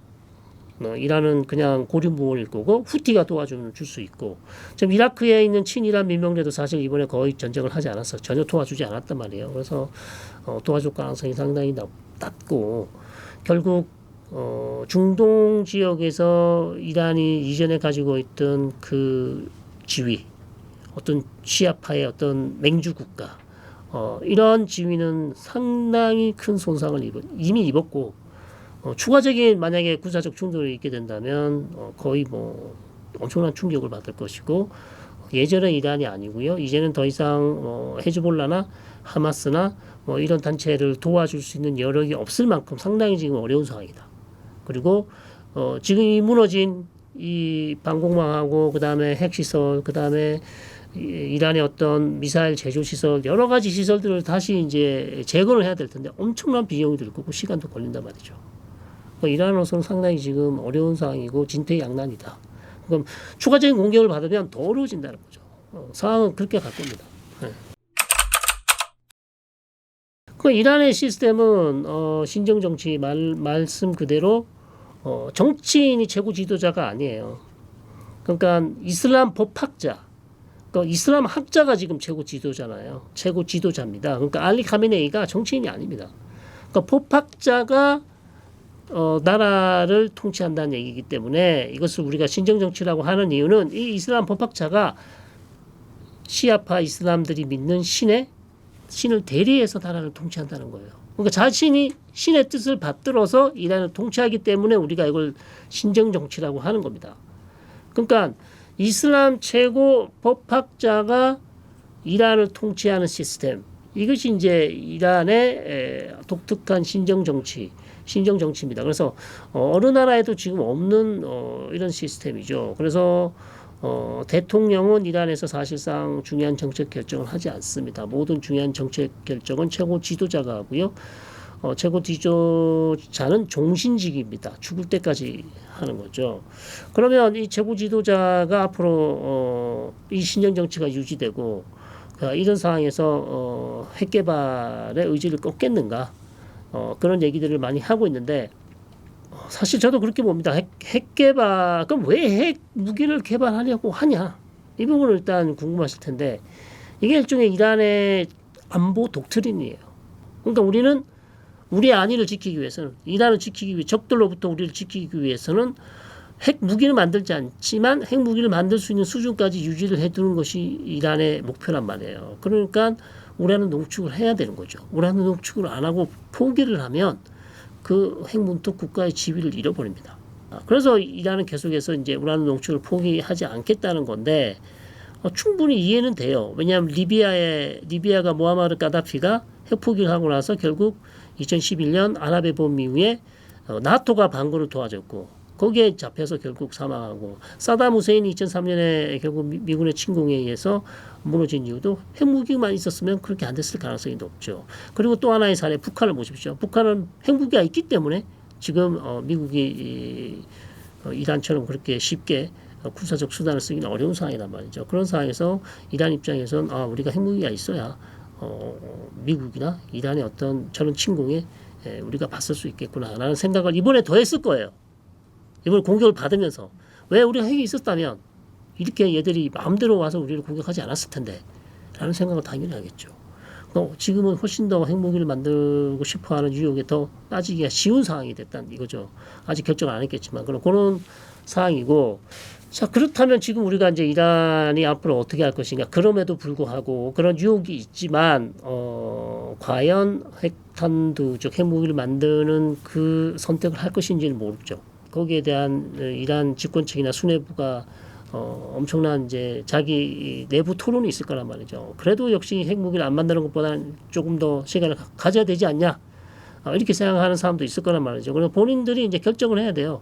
이란은 그냥 고립무원일 거고 후티가 도와줄 수 있고 지금 이라크에 있는 친이란 민병대도 사실 이번에 거의 전쟁을 하지 않았어 전혀 도와주지 않았단 말이에요. 그래서 도와줄 가능성이 상당히 낮고 결국 중동 지역에서 이란이 이전에 가지고 있던 그 지위 어떤 시아파의 어떤 맹주 국가 이런 지위는 상당히 큰 손상을 이미 입었고 추가적인 만약에 군사적 충돌이 있게 된다면 거의 뭐 엄청난 충격을 받을 것이고 예전의 이란이 아니고요. 이제는 더 이상 헤즈볼라나 하마스나 뭐 이런 단체를 도와줄 수 있는 여력이 없을 만큼 상당히 지금 어려운 상황이다. 그리고 지금 이 무너진 이 방공망하고 그다음에 핵시설 그다음에 이란의 어떤 미사일 제조 시설 여러 가지 시설들을 다시 이제 재건을 해야 될 텐데 엄청난 비용이 들 거고 시간도 걸린단 말이죠. 이란으로서는 상당히 지금 어려운 상황이고 진퇴양난이다. 그럼 추가적인 공격을 받으면 더 어려워진다는 거죠. 상황은 그렇게 갈 겁니다. 네. 그 이란의 시스템은 신정 정치 말씀 그대로 정치인이 최고 지도자가 아니에요. 그러니까 이슬람 법학자, 그러니까 이슬람 학자가 지금 최고 지도자잖아요. 최고 지도자입니다. 그러니까 알리 카메네이가 정치인이 아닙니다. 그러니까 법학자가 나라를 통치한다는 얘기이기 때문에 이것을 우리가 신정정치라고 하는 이유는 이 이슬람 법학자가 시아파 이슬람들이 믿는 신을 대리해서 나라를 통치한다는 거예요. 그러니까 자신이 신의 뜻을 받들어서 이란을 통치하기 때문에 우리가 이걸 신정정치라고 하는 겁니다. 그러니까 이슬람 최고 법학자가 이란을 통치하는 시스템, 이것이 이제 이란의 독특한 신정정치입니다. 그래서 어느 나라에도 지금 없는 이런 시스템이죠. 그래서 대통령은 이란에서 사실상 중요한 정책 결정을 하지 않습니다. 모든 중요한 정책 결정은 최고 지도자가 하고요. 최고 지도자는 종신직입니다. 죽을 때까지 하는 거죠. 그러면 이 최고 지도자가 앞으로 이 신정 정치가 유지되고 이런 상황에서 핵 개발의 의지를 꺾겠는가? 그런 얘기들을 많이 하고 있는데 사실 저도 그렇게 봅니다. 핵 개발, 그럼 왜 핵 무기를 개발하려고 하냐? 이 부분은 일단 궁금하실 텐데 이게 일종의 이란의 안보 독트린이에요. 그러니까 우리는 우리의 안위를 지키기 위해서는, 이란을 지키기 위해, 적들로부터 우리를 지키기 위해서는 핵 무기를 만들지 않지만 핵 무기를 만들 수 있는 수준까지 유지를 해두는 것이 이란의 목표란 말이에요. 그러니까 우라늄 농축을 해야 되는 거죠. 우라늄 농축을 안 하고 포기를 하면 그 핵문턱 국가의 지위를 잃어버립니다. 그래서 이란은 계속해서 이제 우라늄 농축을 포기하지 않겠다는 건데 충분히 이해는 돼요. 왜냐하면 리비아가 모하마르 까다피가 핵 포기를 하고 나서 결국 2011년 아랍의 봄 이후에 나토가 반군을 도와줬고 거기에 잡혀서 결국 사망하고 사담 후세인이 2003년에 결국 미군의 침공에 의해서 무너진 이유도 핵무기만 있었으면 그렇게 안 됐을 가능성이 높죠. 그리고 또 하나의 사례 북한을 보십시오. 북한은 핵무기가 있기 때문에 지금 미국이 이란처럼 그렇게 쉽게 군사적 수단을 쓰기는 어려운 상황이란 말이죠. 그런 상황에서 이란 입장에서는 우리가 핵무기가 있어야 미국이나 이란의 어떤 저런 침공에 우리가 맞설 수 있겠구나라는 생각을 이번에 더 했을 거예요. 이번에 공격을 받으면서 왜 우리가 핵이 있었다면 이렇게 얘들이 마음대로 와서 우리를 공격하지 않았을 텐데 라는 생각을 당연히 하겠죠. 지금은 훨씬 더 핵무기를 만들고 싶어하는 유혹에 더 빠지기가 쉬운 상황이 됐다는 이거죠. 아직 결정을 안 했겠지만 그런 상황이고, 자 그렇다면 지금 우리가 이제 이란이 앞으로 어떻게 할 것인가. 그럼에도 불구하고 그런 유혹이 있지만 과연 핵탄두 즉 핵무기를 만드는 그 선택을 할 것인지는 모르죠. 거기에 대한 이란 집권층이나 수뇌부가 엄청난 이제 자기 내부 토론이 있을 거란 말이죠. 그래도 역시 핵무기를 안 만드는 것보다는 조금 더 시간을 가져야 되지 않냐, 이렇게 생각하는 사람도 있을 거란 말이죠. 그래서 본인들이 이제 결정을 해야 돼요.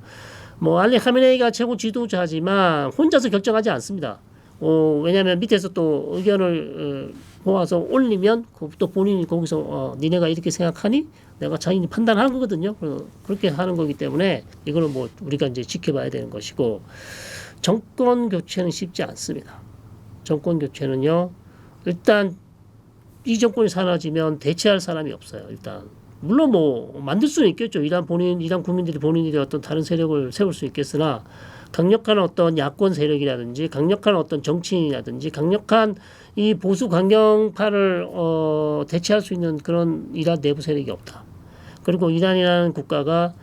알리 카메네이가 최고 지도자지만 혼자서 결정하지 않습니다. 왜냐하면 밑에서 또 의견을 모아서 올리면 또 본인이 거기서 니네가 이렇게 생각하니 내가 자신이 판단하는 거거든요. 그렇게 하는 거기 때문에 이거는 우리가 이제 지켜봐야 되는 것이고, 정권 교체는 쉽지 않습니다. 정권 교체는요, 일단 이 정권이 사라지면 대체할 사람이 없어요. 일단 물론 만들 수는 있겠죠. 이란 국민들이 본인들이 어떤 다른 세력을 세울 수 있겠으나 강력한 어떤 야권 세력이라든지 강력한 어떤 정치인이라든지 강력한 이 보수 강경파를 대체할 수 있는 그런 이란 내부 세력이 없다. 그리고 이란이라는 국가가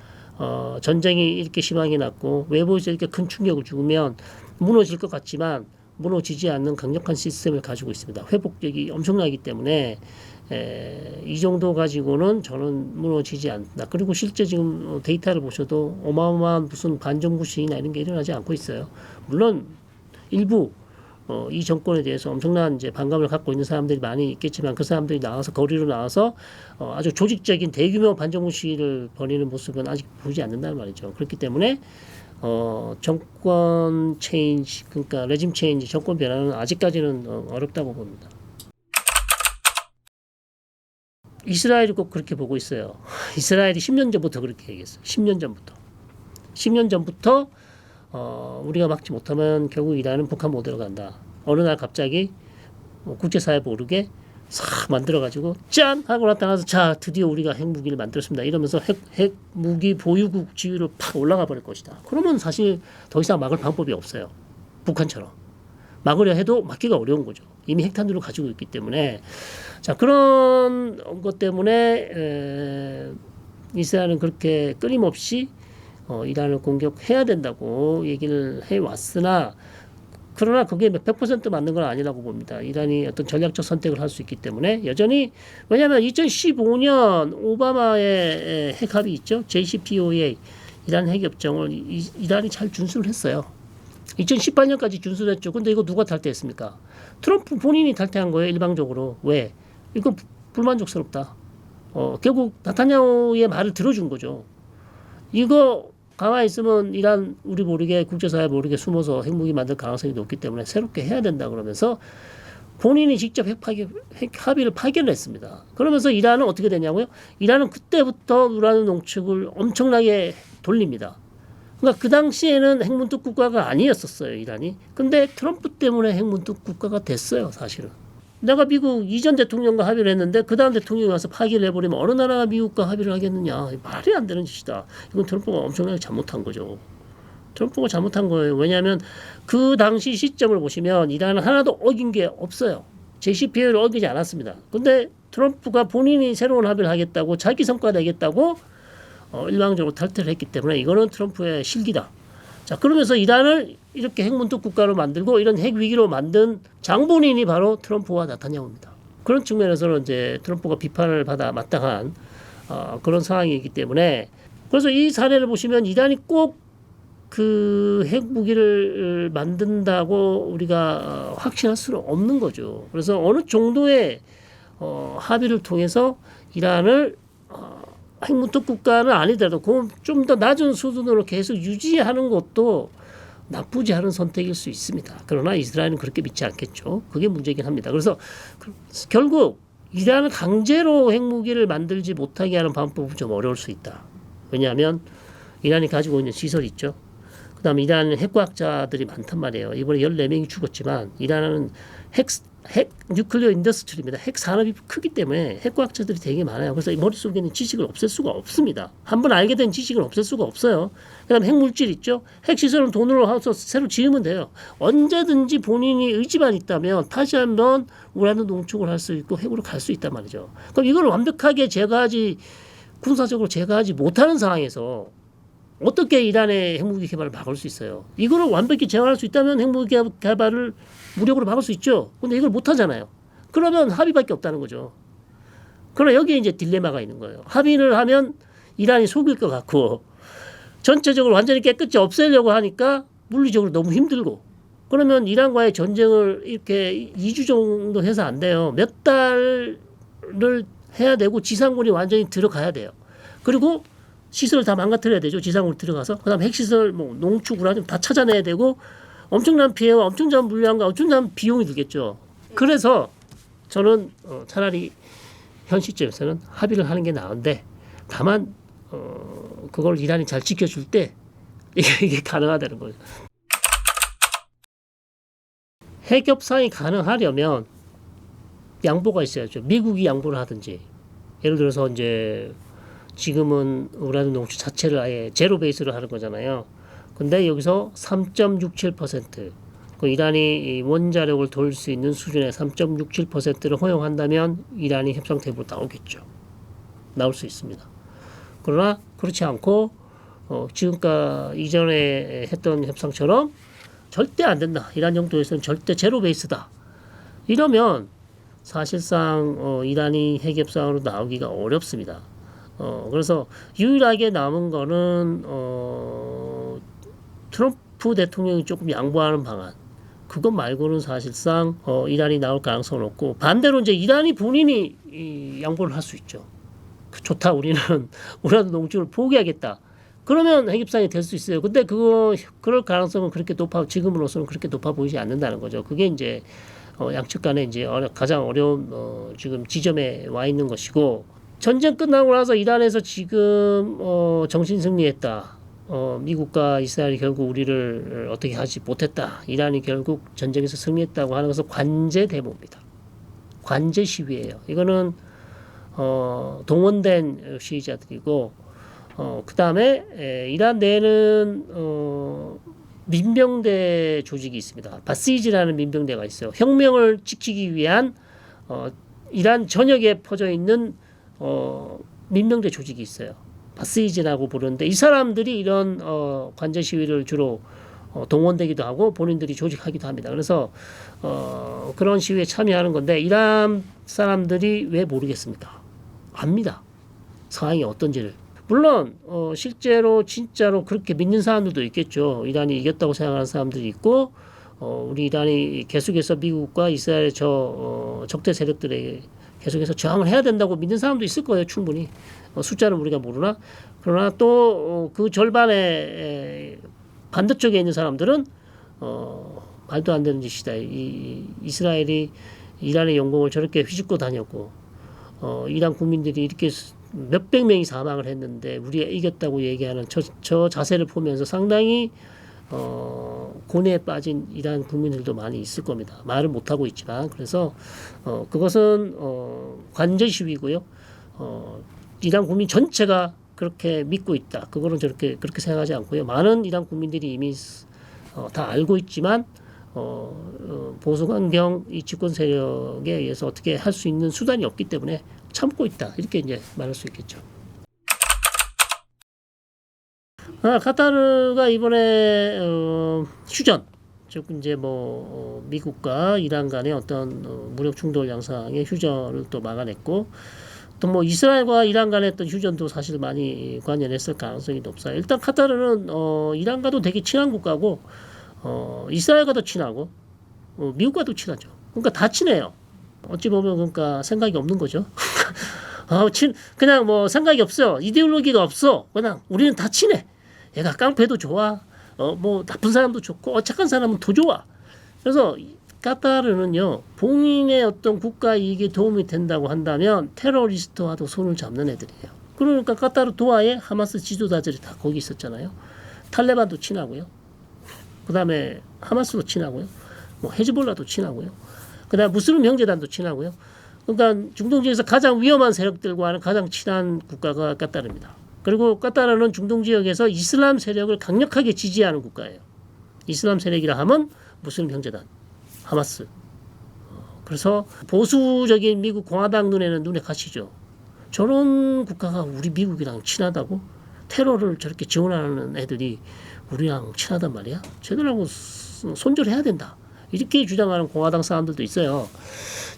전쟁이 이렇게 심하게 났고 외부에서 이렇게 큰 충격을 주면 무너질 것 같지만 무너지지 않는 강력한 시스템을 가지고 있습니다. 회복력이 엄청나기 때문에 이 정도 가지고는 저는 무너지지 않는다. 그리고 실제 지금 데이터를 보셔도 어마어마한 무슨 반정부 시위나 이런 게 일어나지 않고 있어요. 물론 일부 이 정권에 대해서 엄청난 이제 반감을 갖고 있는 사람들이 많이 있겠지만 그 사람들이 나와서 거리로 나와서 아주 조직적인 대규모 반정부 시위를 벌이는 모습은 아직 보이지 않는다는 말이죠. 그렇기 때문에 정권 체인지, 그러니까 레짐 체인지, 정권 변화는 아직까지는 어렵다고 봅니다. 이스라엘이 꼭 그렇게 보고 있어요. 이스라엘이 10년 전부터 그렇게 얘기했어요. 10년 전부터 우리가 막지 못하면 결국 이란은 북한 모델로 간다. 어느 날 갑자기 국제사회 모르게 싹 만들어가지고 짠! 하고 나타나서 자 드디어 우리가 핵무기를 만들었습니다. 이러면서 핵무기 보유국 지위로 팍 올라가 버릴 것이다. 그러면 사실 더 이상 막을 방법이 없어요. 북한처럼 막으려 해도 막기가 어려운 거죠. 이미 핵탄두를 가지고 있기 때문에. 자, 그런 것 때문에 이스라엘은 그렇게 끊임없이 이란을 공격해야 된다고 얘기를 해왔으나, 그러나 그게 100% 맞는 건 아니라고 봅니다. 이란이 어떤 전략적 선택을 할 수 있기 때문에 여전히, 왜냐하면 2015년 오바마의 핵합의 있죠. JCPOA 이란 핵협정을 이란이 잘 준수를 했어요. 2018년까지 준수를 했죠. 근데 이거 누가 탈퇴했습니까? 트럼프 본인이 탈퇴한 거예요. 일방적으로. 왜? 이거 불만족스럽다. 결국 나타냐후의 말을 들어준 거죠. 이거 가만히 있으면 이란 우리 모르게, 국제사회 모르게 숨어서 핵무기 만들 가능성이 높기 때문에 새롭게 해야 된다 그러면서 본인이 직접 핵 합의를 파기를 했습니다. 그러면서 이란은 어떻게 되냐고요? 이란은 그때부터 우라늄 농축을 엄청나게 돌립니다. 그러니까 그 당시에는 핵문투 국가가 아니었었어요, 이란이. 근데 트럼프 때문에 핵문투 국가가 됐어요, 사실은. 내가 미국 이전 대통령과 합의를 했는데 그 다음 대통령이 와서 파기를 해버리면 어느 나라가 미국과 합의를 하겠느냐. 말이 안 되는 짓이다. 이건 트럼프가 엄청나게 잘못한 거죠. 트럼프가 잘못한 거예요. 왜냐하면 그 당시 시점을 보시면 이란은 하나도 어긴 게 없어요. JCPOA를 어기지 않았습니다. 근데 트럼프가 본인이 새로운 합의를 하겠다고, 자기 성과 내겠다고 일방적으로 탈퇴를 했기 때문에 이거는 트럼프의 실기다. 자, 그러면서 이란을 이렇게 핵문투 국가로 만들고 이런 핵 위기로 만든 장본인이 바로 트럼프와 나타냐후입니다. 그런 측면에서는 이제 트럼프가 비판을 받아 마땅한 그런 상황이기 때문에, 그래서 이 사례를 보시면 이란이 꼭 그 핵무기를 만든다고 우리가 확신할 수는 없는 거죠. 그래서 어느 정도의 합의를 통해서 이란을 핵문투 국가는 아니더라도 좀 더 낮은 수준으로 계속 유지하는 것도 나쁘지 않은 선택일 수 있습니다. 그러나 이스라엘은 그렇게 믿지 않겠죠. 그게 문제긴 합니다. 그래서 결국 이란을 강제로 핵무기를 만들지 못하게 하는 방법은 좀 어려울 수 있다. 왜냐하면 이란이 가지고 있는 시설이 있죠. 그 다음에 이란은 핵과학자들이 많단 말이에요. 이번에 14명이 죽었지만 이란은 핵 뉴클리어 인더스트리입니다. 핵 산업이 크기 때문에 핵과학자들이 되게 많아요. 그래서 머릿속에 있는 지식을 없앨 수가 없습니다. 한번 알게 된 지식은 없앨 수가 없어요. 그다음에 핵물질 있죠. 핵시설은 돈으로 해서 새로 지으면 돼요. 언제든지 본인이 의지만 있다면 다시 한번 우라늄 농축을 할 수 있고 핵으로 갈 수 있단 말이죠. 그럼 이걸 완벽하게 군사적으로 제거하지 못하는 상황에서 어떻게 이란의 핵무기 개발을 막을 수 있어요? 이거를 완벽히 제어할 수 있다면 핵무기 개발을 무력으로 막을 수 있죠. 근데 이걸 못 하잖아요. 그러면 합의밖에 없다는 거죠. 그러나 여기에 이제 딜레마가 있는 거예요. 합의를 하면 이란이 속일 것 같고 전체적으로 완전히 깨끗이 없애려고 하니까 물리적으로 너무 힘들고, 그러면 이란과의 전쟁을 이렇게 2주 정도 해서 안 돼요. 몇 달을 해야 되고 지상군이 완전히 들어가야 돼요. 그리고 시설을 다 망가뜨려야 되죠. 지상으로 들어가서. 그다음 핵시설, 농축, 우라늄 다 찾아내야 되고 엄청난 피해와 엄청난 물량과 엄청난 비용이 들겠죠. 그래서 저는 차라리 현 시점에서는 합의를 하는 게 나은데, 다만 그걸 이란이 잘 지켜줄 때 이게 가능하다는 거죠. 핵 협상이 가능하려면 양보가 있어야죠. 미국이 양보를 하든지, 예를 들어서 이제 지금은 우라늄 농축 자체를 아예 제로 베이스로 하는 거잖아요. 근데 여기서 3.67%, 그 이란이 원자력을 돌릴 수 있는 수준의 3.67%를 허용한다면 이란이 협상 테이블로 나오겠죠. 나올 수 있습니다. 그러나 그렇지 않고 지금까지 이전에 했던 협상처럼 절대 안 된다. 이란 정도에서는 절대 제로 베이스다. 이러면 사실상 이란이 핵 협상으로 나오기가 어렵습니다. 그래서 유일하게 남은 거는 트럼프 대통령이 조금 양보하는 방안. 그것 말고는 사실상 이란이 나올 가능성은 없고, 반대로 이제 이란이 본인이 양보를 할 수 있죠. 좋다, 우리는 우라늄 농축을 포기하겠다. 그러면 핵협상이 될 수 있어요. 근데 그럴 가능성은 그렇게 지금으로서는 그렇게 높아 보이지 않는다는 거죠. 그게 이제 양측 간에 이제 가장 어려운 지금 지점에 와 있는 것이고, 전쟁 끝나고 나서 이란에서 지금 정신 승리했다. 미국과 이스라엘이 결국 우리를 어떻게 하지 못했다. 이란이 결국 전쟁에서 승리했다고 하는 것은 관제 데모입니다. 관제 시위예요. 이거는 동원된 시위자들이고, 그 다음에 이란 내에는 민병대 조직이 있습니다. 바시지라는 민병대가 있어요. 혁명을 지키기 위한 이란 전역에 퍼져 있는 민병대 조직이 있어요. 바시지라고 부르는데 이 사람들이 이런 관제 시위를 주로 동원되기도 하고 본인들이 조직하기도 합니다. 그래서 그런 시위에 참여하는 건데 이란 사람들이 왜 모르겠습니까? 압니다. 상황이 어떤지를. 물론 실제로 진짜로 그렇게 믿는 사람들도 있겠죠. 이란이 이겼다고 생각하는 사람들이 있고 우리 이란이 계속해서 미국과 이스라엘의 적대 세력들에게 계속해서 저항을 해야 된다고 믿는 사람도 있을 거예요. 충분히. 숫자는 우리가 모르나. 그러나 또 그 절반의 반대쪽에 있는 사람들은 말도 안 되는 짓이다. 이스라엘이 이란의 영공을 저렇게 휘젓고 다녔고 이란 국민들이 이렇게 몇백 명이 사망을 했는데 우리가 이겼다고 얘기하는 저 자세를 보면서 상당히 고뇌에 빠진 이란 국민들도 많이 있을 겁니다. 말을 못하고 있지만 그래서 그것은 관제 시위고요. 이란 국민 전체가 그렇게 믿고 있다. 그거는 그렇게 생각하지 않고요. 많은 이란 국민들이 이미 다 알고 있지만 보수 강경 이 집권 세력에 의해서 어떻게 할 수 있는 수단이 없기 때문에 참고 있다. 이렇게 이제 말할 수 있겠죠. 카타르가 이번에 휴전, 즉 이제 미국과 이란 간의 어떤 무력 충돌 양상의 휴전을 또 막아냈고 또 이스라엘과 이란 간의 어떤 휴전도 사실 많이 관여했을 가능성이 높아요. 일단 카타르는 이란과도 되게 친한 국가고 이스라엘과도 친하고 미국과도 친하죠. 그러니까 다 친해요. 어찌 보면 그러니까 생각이 없는 거죠. 그냥 생각이 없어. 이데올로기가 없어. 그냥 우리는 다 친해. 얘가 깡패도 좋아. 나쁜 사람도 좋고 착한 사람은 더 좋아. 그래서 카타르는요. 본인의 어떤 국가 이익에 도움이 된다고 한다면 테러리스트와도 손을 잡는 애들이에요. 그러니까 카타르 도하에 하마스 지도자들이 다 거기 있었잖아요. 탈레반도 친하고요. 그다음에 하마스도 친하고요. 헤즈볼라도 친하고요. 그다음 무슬림 형제단도 친하고요. 그러니까 중동 지역에서 가장 위험한 세력들과는 가장 친한 국가가 카타르입니다. 그리고 카타르는 중동 지역에서 이슬람 세력을 강력하게 지지하는 국가예요. 이슬람 세력이라 하면 무슬림 형제단, 하마스. 그래서 보수적인 미국 공화당 눈에 가시죠. 저런 국가가 우리 미국이랑 친하다고? 테러를 저렇게 지원하는 애들이 우리랑 친하단 말이야? 쟤들하고 손절해야 된다. 이렇게 주장하는 공화당 사람들도 있어요.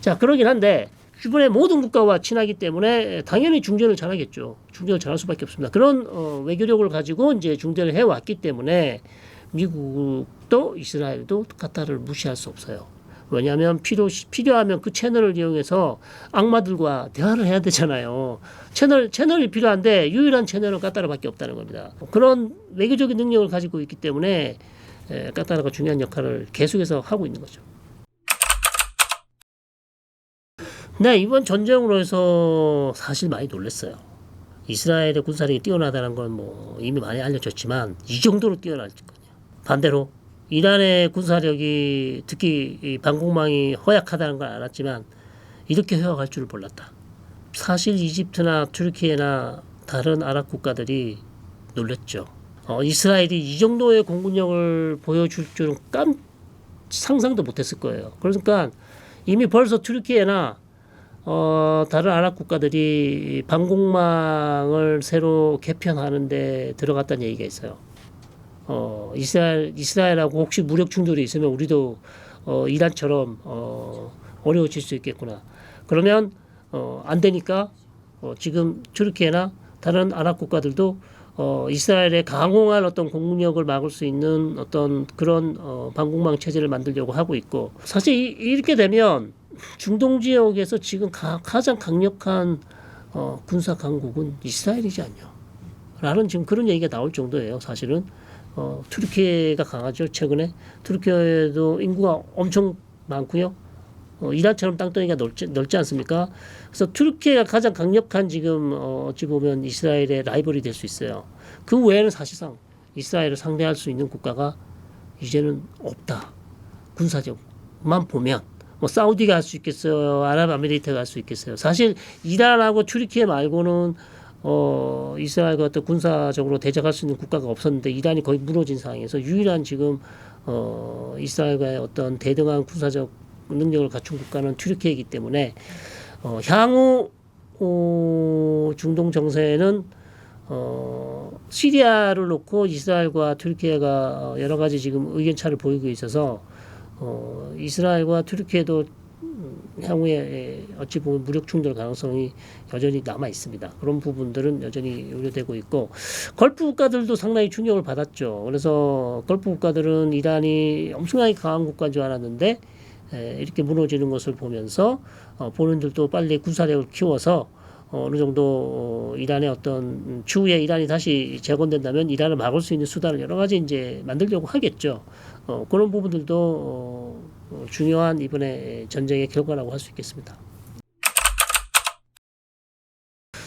자, 그러긴 한데 주변의 모든 국가와 친하기 때문에 당연히 중재를 잘하겠죠. 중재를 잘할 수밖에 없습니다. 그런 외교력을 가지고 이제 중재를 해왔기 때문에 미국도 이스라엘도 카타르를 무시할 수 없어요. 왜냐하면 필요하면 그 채널을 이용해서 악마들과 대화를 해야 되잖아요. 채널이 필요한데 유일한 채널은 카타르밖에 없다는 겁니다. 그런 외교적인 능력을 가지고 있기 때문에 카타르가 중요한 역할을 계속해서 하고 있는 거죠. 네, 이번 전쟁으로 해서 사실 많이 놀랐어요. 이스라엘의 군사력이 뛰어나다는 건 이미 많이 알려졌지만 이 정도로 뛰어날 거냐. 반대로 이란의 군사력이 특히 이 방공망이 허약하다는 걸 알았지만 이렇게 허약할 줄을 몰랐다. 사실 이집트나 튀르키예나 다른 아랍 국가들이 놀랬죠. 이스라엘이 이 정도의 공군력을 보여줄 줄은 상상도 못했을 거예요. 그러니까 이미 벌써 튀르키예나 다른 아랍 국가들이 방공망을 새로 개편하는데 들어갔다는 얘기가 있어요. 이스라엘하고 혹시 무력 충돌이 있으면 우리도 이란처럼 어려워질 수 있겠구나. 그러면 안 되니까 지금 튀르키예나 다른 아랍 국가들도 이스라엘의 강공한 어떤 공격을 막을 수 있는 어떤 그런 방공망 체제를 만들려고 하고 있고 사실 이렇게 되면 중동 지역에서 지금 가장 강력한 군사 강국은 이스라엘이지 않냐 라는 지금 그런 얘기가 나올 정도예요. 사실은 튀르키예가 강하죠. 최근에 튀르키예도 인구가 엄청 많고요. 이란처럼 땅덩이가 넓지 않습니까? 그래서 튀르키예가 가장 강력한 지금 어찌 보면 이스라엘의 라이벌이 될 수 있어요. 그 외에는 사실상 이스라엘을 상대할 수 있는 국가가 이제는 없다. 군사적만 보면 사우디가 할 수 있겠어요. 아랍아메리트가 할 수 있겠어요. 사실 이란하고 튀르키예 말고는 이스라엘과 어떤 군사적으로 대적할 수 있는 국가가 없었는데 이란이 거의 무너진 상황에서 유일한 지금 이스라엘과의 어떤 대등한 군사적 능력을 갖춘 국가는 튀르키예이기 때문에 향후 중동 정세는 시리아를 놓고 이스라엘과 튀르키예가 여러 가지 지금 의견차를 보이고 있어서 이스라엘과 튀르키예도 향후에 어찌 보면 무력 충돌 가능성이 여전히 남아 있습니다. 그런 부분들은 여전히 우려되고 있고 걸프 국가들도 상당히 충격을 받았죠. 그래서 걸프 국가들은 이란이 엄청나게 강한 국가인 줄 알았는데 이렇게 무너지는 것을 보면서 본인들도 빨리 군사력을 키워서 어느 정도 이란의 어떤 추후에 이란이 다시 재건된다면 이란을 막을 수 있는 수단을 여러 가지 이제 만들려고 하겠죠. 그런 부분들도 중요한 이번에 전쟁의 결과라고 할 수 있겠습니다.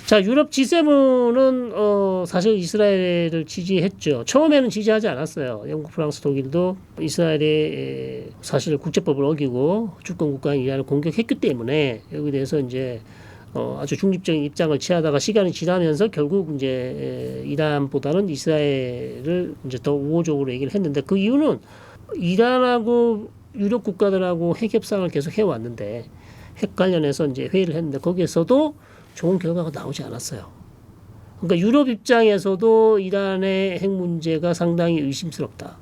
자, 유럽 G7은 사실 이스라엘을 지지했죠. 처음에는 지지하지 않았어요. 영국, 프랑스, 독일도 이스라엘의 사실 국제법을 어기고 주권 국가인 이란을 공격했기 때문에 여기에 대해서 이제 아주 중립적인 입장을 취하다가 시간이 지나면서 결국 이제 이란보다는 이스라엘을 이제 더 우호적으로 얘기를 했는데 그 이유는 이란하고 유럽 국가들하고 핵 협상을 계속 해왔는데 핵 관련해서 이제 회의를 했는데 거기에서도 좋은 결과가 나오지 않았어요. 그러니까 유럽 입장에서도 이란의 핵 문제가 상당히 의심스럽다.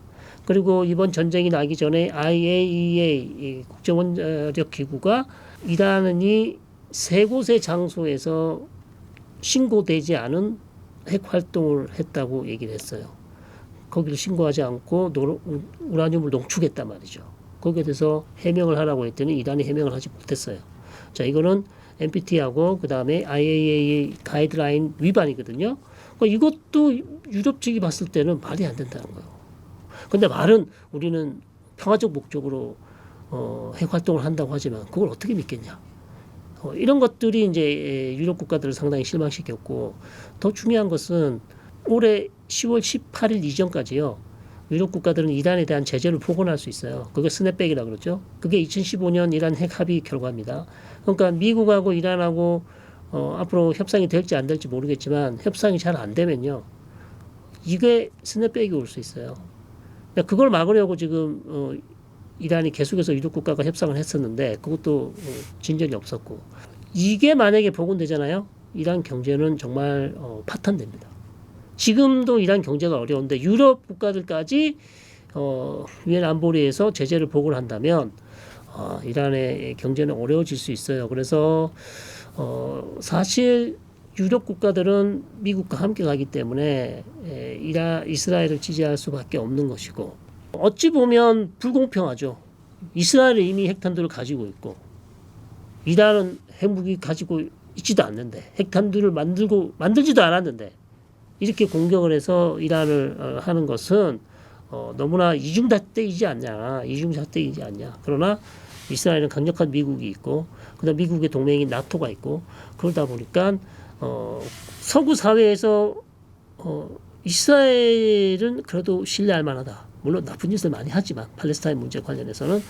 그리고 이번 전쟁이 나기 전에 IAEA 국제원자력 기구가 이란이 세 곳의 장소에서 신고되지 않은 핵 활동을 했다고 얘기를 했어요. 거기를 신고하지 않고 우라늄을 농축했단 말이죠. 거기에 대해서 해명을 하라고 했더니 이란이 해명을 하지 못했어요. 자, 이거는 NPT하고 그 다음에 IAEA 가이드라인 위반이거든요. 그러니까 이것도 유럽 측이 봤을 때는 말이 안 된다는 거예요. 근데 말은 우리는 평화적 목적으로 핵 활동을 한다고 하지만 그걸 어떻게 믿겠냐. 이런 것들이 이제 유럽 국가들을 상당히 실망시켰고 더 중요한 것은 올해 10월 18일 이전까지요. 유럽 국가들은 이란에 대한 제재를 복원할 수 있어요. 그게 스냅백이라고 그러죠. 그게 2015년 이란 핵 합의 결과입니다. 그러니까 미국하고 이란하고 앞으로 협상이 될지 안 될지 모르겠지만 협상이 잘 안 되면요. 이게 스냅백이 올 수 있어요. 그러니까 그걸 막으려고 지금 이란이 계속해서 유럽 국가가 협상을 했었는데 그것도 진전이 없었고 이게 만약에 복원되잖아요. 이란 경제는 정말 파탄됩니다. 지금도 이란 경제가 어려운데 유럽 국가들까지 유엔 안보리에서 제재를 복원한다면 이란의 경제는 어려워질 수 있어요. 그래서 사실 유럽 국가들은 미국과 함께 가기 때문에 이스라엘을 지지할 수밖에 없는 것이고 어찌 보면 불공평하죠. 이스라엘은 이미 핵탄두를 가지고 있고 이란은 핵무기 가지고 있지도 않는데 핵탄두를 만들지도 않았는데 이렇게 공격을 해서 이란을 하는 것은 너무나 이중잣대이지 않냐. 그러나 이스라엘은 강력한 미국이 있고 그다음 미국의 동맹인 나토가 있고 그러다 보니까 서구 사회에서 이스라엘은 그래도 신뢰할 만하다. 물론 나쁜 짓을 많이 하지만 팔레스타인 문제 관련해서는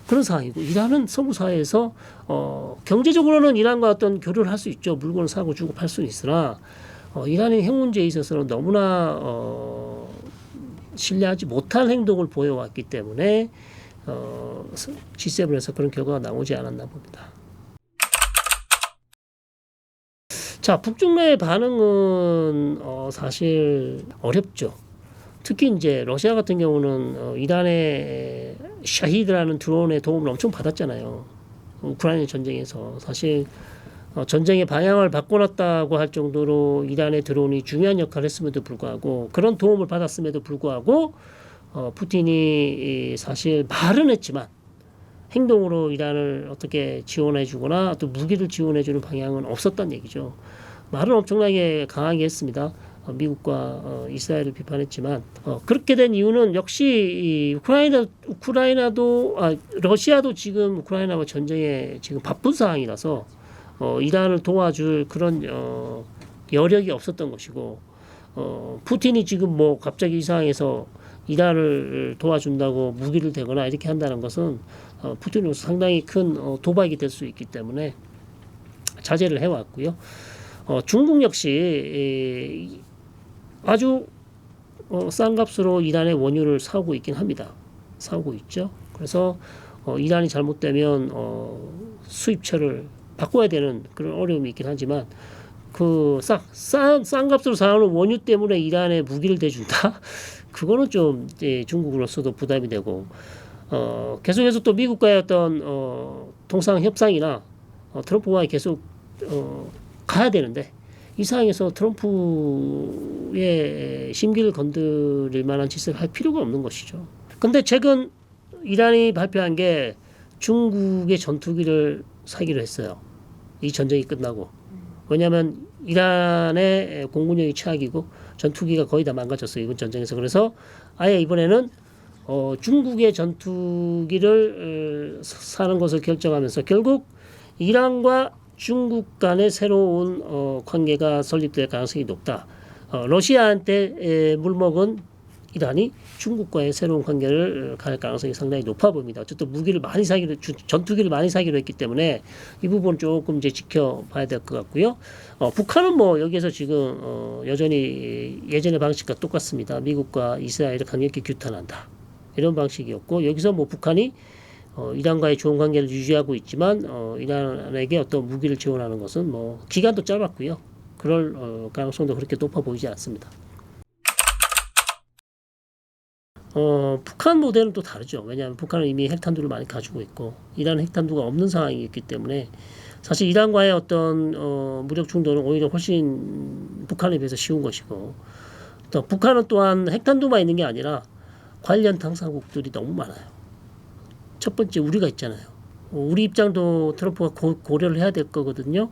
그런 상황이고 이란은 서구 사회에서 경제적으로는 이란과 어떤 교류를 할 수 있죠. 물건을 사고 주고 팔 수는 있으나 이란의 핵 문제에 있어서는 너무나 신뢰하지 못한 행동을 보여왔기 때문에 G7에서 그런 결과가 나오지 않았나 봅니다. 자, 북중러의 반응은 사실 어렵죠. 특히 이제 러시아 같은 경우는 이란의 샤히드라는 드론의 도움을 엄청 받았잖아요. 우크라이나 전쟁에서 사실 전쟁의 방향을 바꿔놨다고 할 정도로 이란의 드론이 중요한 역할을 했음에도 불구하고 그런 도움을 받았음에도 불구하고 푸틴이 사실 말은 했지만 행동으로 이란을 어떻게 지원해주거나 또 무기를 지원해주는 방향은 없었단 얘기죠. 말은 엄청나게 강하게 했습니다. 미국과 이스라엘을 비판했지만 그렇게 된 이유는 역시 우크라이나도 러시아도 지금 우크라이나와 전쟁에 지금 바쁜 상황이라서 이란을 도와줄 그런 여력이 없었던 것이고 푸틴이 지금 뭐 갑자기 이 상황에서 이란을 도와준다고 무기를 대거나 이렇게 한다는 것은 푸틴으로서 상당히 큰 도박이 될 수 있기 때문에 자제를 해왔고요. 중국 역시 아주 싼 값으로 이란의 원유를 사오고 있긴 합니다. 사오고 있죠. 그래서 이란이 잘못되면 수입처를 바꿔야 되는 그런 어려움이 있긴 하지만 싼 값으로 사오는 원유 때문에 이란에 무기를 대준다? 그거는 좀 중국으로서도 부담이 되고 계속해서 또 미국과의 어떤 통상 협상이나 트럼프와 계속 가야 되는데 이 상황에서 트럼프의 심기를 건드릴 만한 짓을 할 필요가 없는 것이죠. 근데 최근 이란이 발표한 게 중국의 전투기를 사기로 했어요. 이 전쟁이 끝나고. 왜냐하면 이란의 공군력이 최악이고 전투기가 거의 다 망가졌어요. 이번 전쟁에서. 그래서 아예 이번에는 중국의 전투기를 사는 것을 결정하면서 결국 이란과 중국 간의 새로운 관계가 설립될 가능성이 높다. 러시아한테 물먹은 이란이 중국과의 새로운 관계를 갈 가능성이 상당히 높아 보입니다. 어쨌든 전투기를 많이 사기로 했기 때문에 이 부분 조금 이제 지켜봐야 될 것 같고요. 북한은 뭐 여기에서 지금 여전히 예전의 방식과 똑같습니다. 미국과 이스라엘을 강력히 규탄한다. 이런 방식이었고 여기서 뭐 북한이 이란과의 좋은 관계를 유지하고 있지만 이란에게 어떤 무기를 지원하는 것은 뭐 기간도 짧았고요. 그럴 가능성도 그렇게 높아 보이지 않습니다. 북한 모델은 또 다르죠. 왜냐하면 북한은 이미 핵탄두를 많이 가지고 있고 이란은 핵탄두가 없는 상황이기 때문에 사실 이란과의 어떤 무력 충돌은 오히려 훨씬 북한에 비해서 쉬운 것이고 또 북한은 또한 핵탄두만 있는 게 아니라 관련 당사국들이 너무 많아요. 첫 번째 우리가 있잖아요. 우리 입장도 트럼프가 고려를 해야 될 거거든요.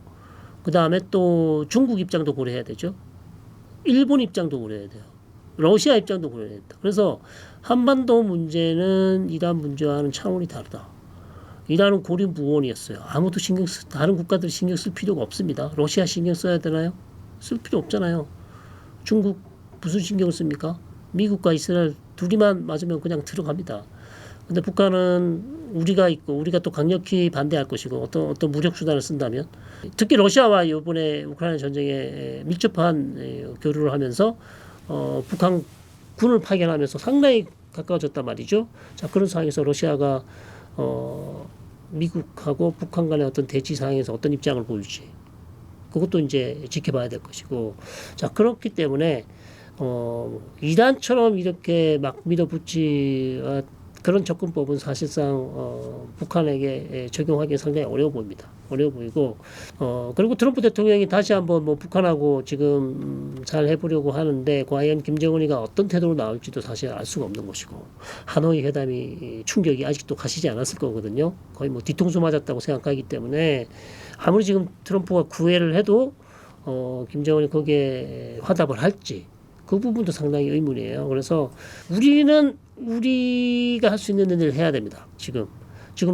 그 다음에 또 중국 입장도 고려해야 되죠. 일본 입장도 고려해야 돼요. 러시아 입장도 고려해야 된다. 그래서 한반도 문제는 이란 문제와는 차원이 다르다. 이란은 고립무원이었어요. 아무도 다른 국가들 신경 쓸 필요가 없습니다. 러시아 신경 써야 되나요? 쓸 필요 없잖아요. 중국 무슨 신경을 씁니까? 미국과 이스라엘 둘이만 맞으면 그냥 들어갑니다. 근데 북한은 우리가 있고 우리가 또 강력히 반대할 것이고 어떤 무력 수단을 쓴다면 특히 러시아와 이번에 우크라이나 전쟁에 밀접한 교류를 하면서 북한 군을 파견하면서 상당히 가까워졌단 말이죠. 자, 그런 상황에서 러시아가 미국하고 북한 간의 어떤 대치 상황에서 어떤 입장을 보일지 그것도 이제 지켜봐야 될 것이고 자, 그렇기 때문에 이란처럼 이렇게 막 밀어붙이 그런 접근법은 사실상 북한에게 적용하기 상당히 어려워 보입니다. 어려워 보이고 그리고 트럼프 대통령이 다시 한번 뭐 북한하고 지금 잘 해보려고 하는데 과연 김정은이가 어떤 태도로 나올지도 사실 알 수가 없는 것이고 하노이 회담이 충격이 아직도 가시지 않았을 거거든요. 거의 뭐 뒤통수 맞았다고 생각하기 때문에 아무리 지금 트럼프가 구애를 해도 김정은이 거기에 화답을 할지 그 부분도 상당히 의문이에요. 그래서 우리가 할 수 있는 일을 해야 됩니다. 지금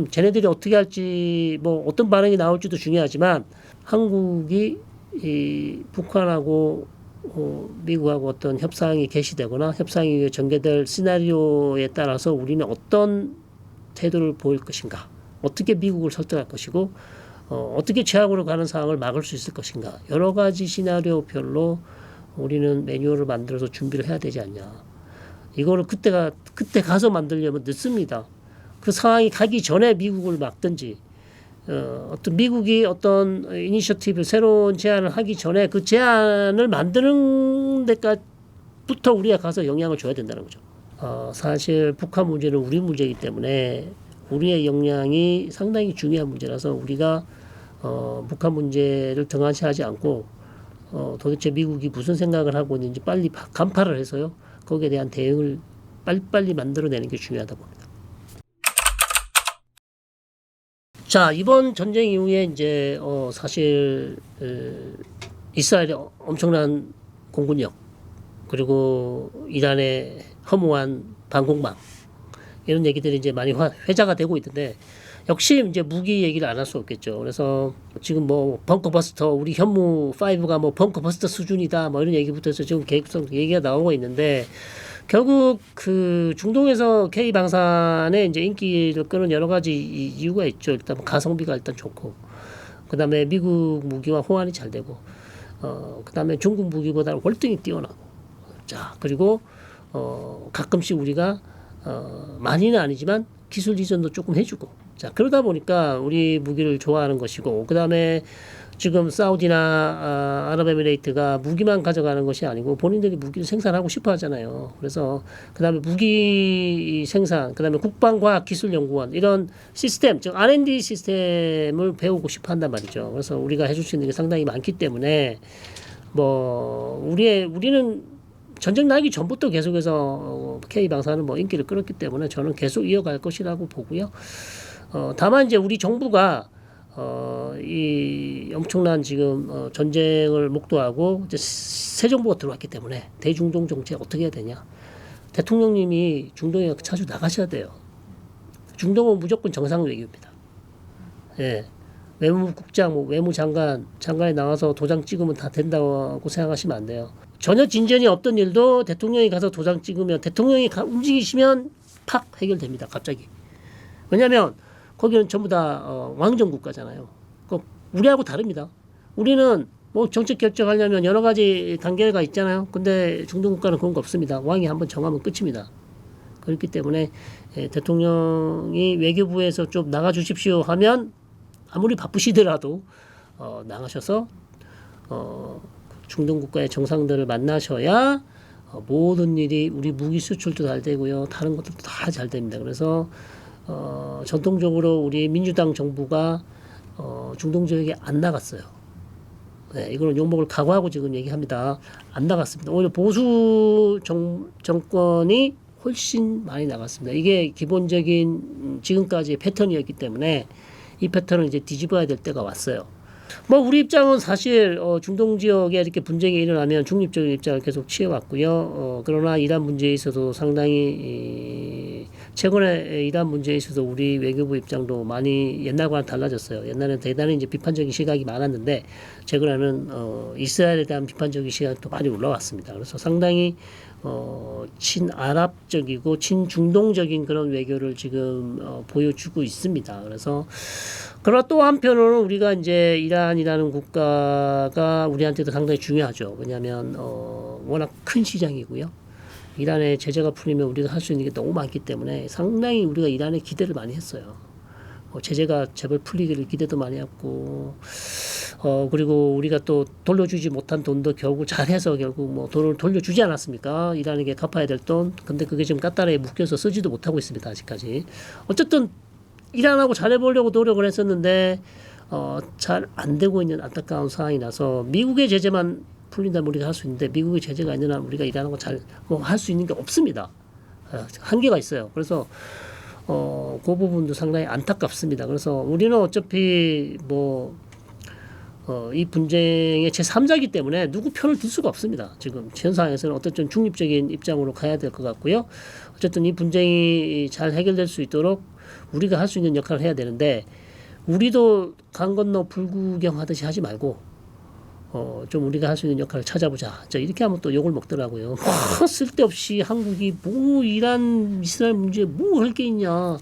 쟤네들이 어떻게 할지 뭐 어떤 반응이 나올지도 중요하지만 한국이 이 북한하고 미국하고 어떤 협상이 개시되거나 협상이 전개될 시나리오에 따라서 우리는 어떤 태도를 보일 것인가, 어떻게 미국을 설득할 것이고 어떻게 최악으로 가는 상황을 막을 수 있을 것인가, 여러 가지 시나리오별로 우리는 매뉴얼을 만들어서 준비를 해야 되지 않냐. 이거를 그때 가서 만들려면 늦습니다. 그 상황이 가기 전에 미국을 막든지 어떤 미국이 어떤 이니셔티브 새로운 제안을 하기 전에 그 제안을 만드는 데까지부터 우리가 가서 영향을 줘야 된다는 거죠. 사실 북한 문제는 우리 문제이기 때문에 우리의 역량이 상당히 중요한 문제라서 우리가 북한 문제를 등한시하지 않고 도대체 미국이 무슨 생각을 하고 있는지 빨리 간파를 해서요. 거기에 대한 대응을 빨리빨리 만들어내는 게 중요하다 봅니다. 자, 이번 전쟁 이후에 이제 사실 이스라엘의 엄청난 공군력 그리고 이란의 허무한 방공망 이런 얘기들이 이제 많이 회자가 되고 있는데 역시 이제 무기 얘기를 안 할 수 없겠죠. 그래서 지금 뭐 벙커버스터 우리 현무 5가 뭐 벙커버스터 수준이다 뭐 이런 얘기부터 해서 지금 계획성 얘기가 나오고 있는데 결국 그 중동에서 K 방산의 이제 인기를 끄는 여러 가지 이유가 있죠. 일단 가성비가 일단 좋고 그다음에 미국 무기와 호환이 잘 되고 그다음에 중국 무기보다는 월등히 뛰어나고. 자, 그리고 가끔씩 우리가 많이는 아니지만 기술 이전도 조금 해주고. 자, 그러다 보니까 우리 무기를 좋아하는 것이고, 그다음에 지금 사우디나 아랍에미레이트가 무기만 가져가는 것이 아니고 본인들이 무기를 생산하고 싶어 하잖아요. 그래서 그다음에 무기 생산, 그다음에 국방과학기술연구원 이런 시스템, 즉 R&D 시스템을 배우고 싶어 한단 말이죠. 그래서 우리가 해줄 수 있는 게 상당히 많기 때문에 뭐 우리는 전쟁 나기 전부터 계속해서 K방사는 뭐 인기를 끌었기 때문에 저는 계속 이어갈 것이라고 보고요. 다만 이제 우리 정부가 이 엄청난 지금 전쟁을 목도하고 이제 새 정부가 들어왔기 때문에 대중동 정책 어떻게 해야 되냐. 대통령님이 중동에 자주 나가셔야 돼요. 중동은 무조건 정상 외교입니다. 예. 외무국장, 뭐 장관이 나와서 도장 찍으면 다 된다고 생각하시면 안 돼요. 전혀 진전이 없던 일도 대통령이 가서 도장 찍으면 대통령이 움직이시면 팍 해결됩니다. 갑자기. 왜냐하면 거기는 전부 다 왕정 국가잖아요. 우리하고 다릅니다. 우리는 뭐 정책 결정하려면 여러 가지 단계가 있잖아요. 근데 중동 국가는 그런 거 없습니다. 왕이 한번 정하면 끝입니다. 그렇기 때문에 대통령이 외교부에서 좀 나가 주십시오 하면 아무리 바쁘시더라도 나가셔서 중동 국가의 정상들을 만나셔야 모든 일이 우리 무기 수출도 잘 되고요. 다른 것들도 다 잘 됩니다. 그래서 전통적으로 우리 민주당 정부가 중동 지역에 안 나갔어요. 네, 이거는 욕먹을 각오하고 지금 얘기합니다. 안 나갔습니다. 오히려 보수 정권이 훨씬 많이 나갔습니다. 이게 기본적인 지금까지의 패턴이었기 때문에 이 패턴을 이제 뒤집어야 될 때가 왔어요. 뭐 우리 입장은 사실 중동 지역에 이렇게 분쟁이 일어나면 중립적인 입장을 계속 취해왔고요. 그러나 이란 문제에 있어서 상당히 최근에 이란 문제에 있어서 우리 외교부 입장도 많이 옛날과는 달라졌어요. 옛날에는 대단히 이제 비판적인 시각이 많았는데 최근에는 이스라엘에 대한 비판적인 시각도 많이 올라왔습니다. 그래서 상당히 친아랍적이고 친중동적인 그런 외교를 지금 보여주고 있습니다. 그래서 그러나 또 한편으로는 우리가 이제 이란이라는 국가가 우리한테도 상당히 중요하죠. 왜냐하면 워낙 큰 시장이고요. 이란의 제재가 풀리면 우리가 할 수 있는 게 너무 많기 때문에 상당히 우리가 이란에 기대를 많이 했어요. 제재가 제발 풀리기를 기대도 많이 했고 그리고 우리가 또 돌려주지 못한 돈도 결국 잘해서 결국 뭐 돈을 돌려주지 않았습니까? 이란에게 갚아야 될 돈. 근데 그게 지금 까따르에 묶여서 쓰지도 못하고 있습니다. 아직까지. 어쨌든 이란하고 잘해보려고 노력을 했었는데 잘 안 되고 있는 안타까운 상황이 나서 미국의 제재만 풀린다면 우리가 할 수 있는데 미국의 제재가 있는 한 우리가 이란하고 잘 뭐 할 수 있는 게 없습니다. 한계가 있어요. 그래서 그 부분도 상당히 안타깝습니다. 그래서 우리는 어차피 뭐 이 분쟁의 제3자이기 때문에 누구 편을 들 수가 없습니다. 지금 현 상황에서는 어떤 중립적인 입장으로 가야 될 것 같고요. 어쨌든 이 분쟁이 잘 해결될 수 있도록 우리가 할 수 있는 역할을 해야 되는데 우리도 강 건너 불구경하듯이 하지 말고 좀 우리가 할 수 있는 역할을 찾아보자. 이렇게 하면 또 욕을 먹더라고요. 쓸데없이 한국이 뭐 이란 이스라엘 문제에 뭐 할 게 있냐.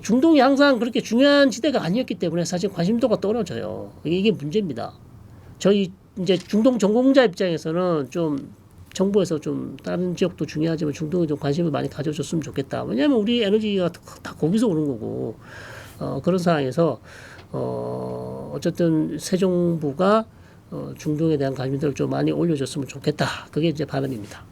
중동이 항상 그렇게 중요한 지대가 아니었기 때문에 사실 관심도가 떨어져요. 이게 문제입니다. 저희 이제 중동 전공자 입장에서는 좀 정부에서 좀 다른 지역도 중요하지만 중동에 좀 관심을 많이 가져줬으면 좋겠다. 왜냐하면 우리 에너지가 다 거기서 오는 거고 그런 상황에서 어쨌든 새 정부가 중동에 대한 관심도를 좀 많이 올려줬으면 좋겠다. 그게 이제 바람입니다.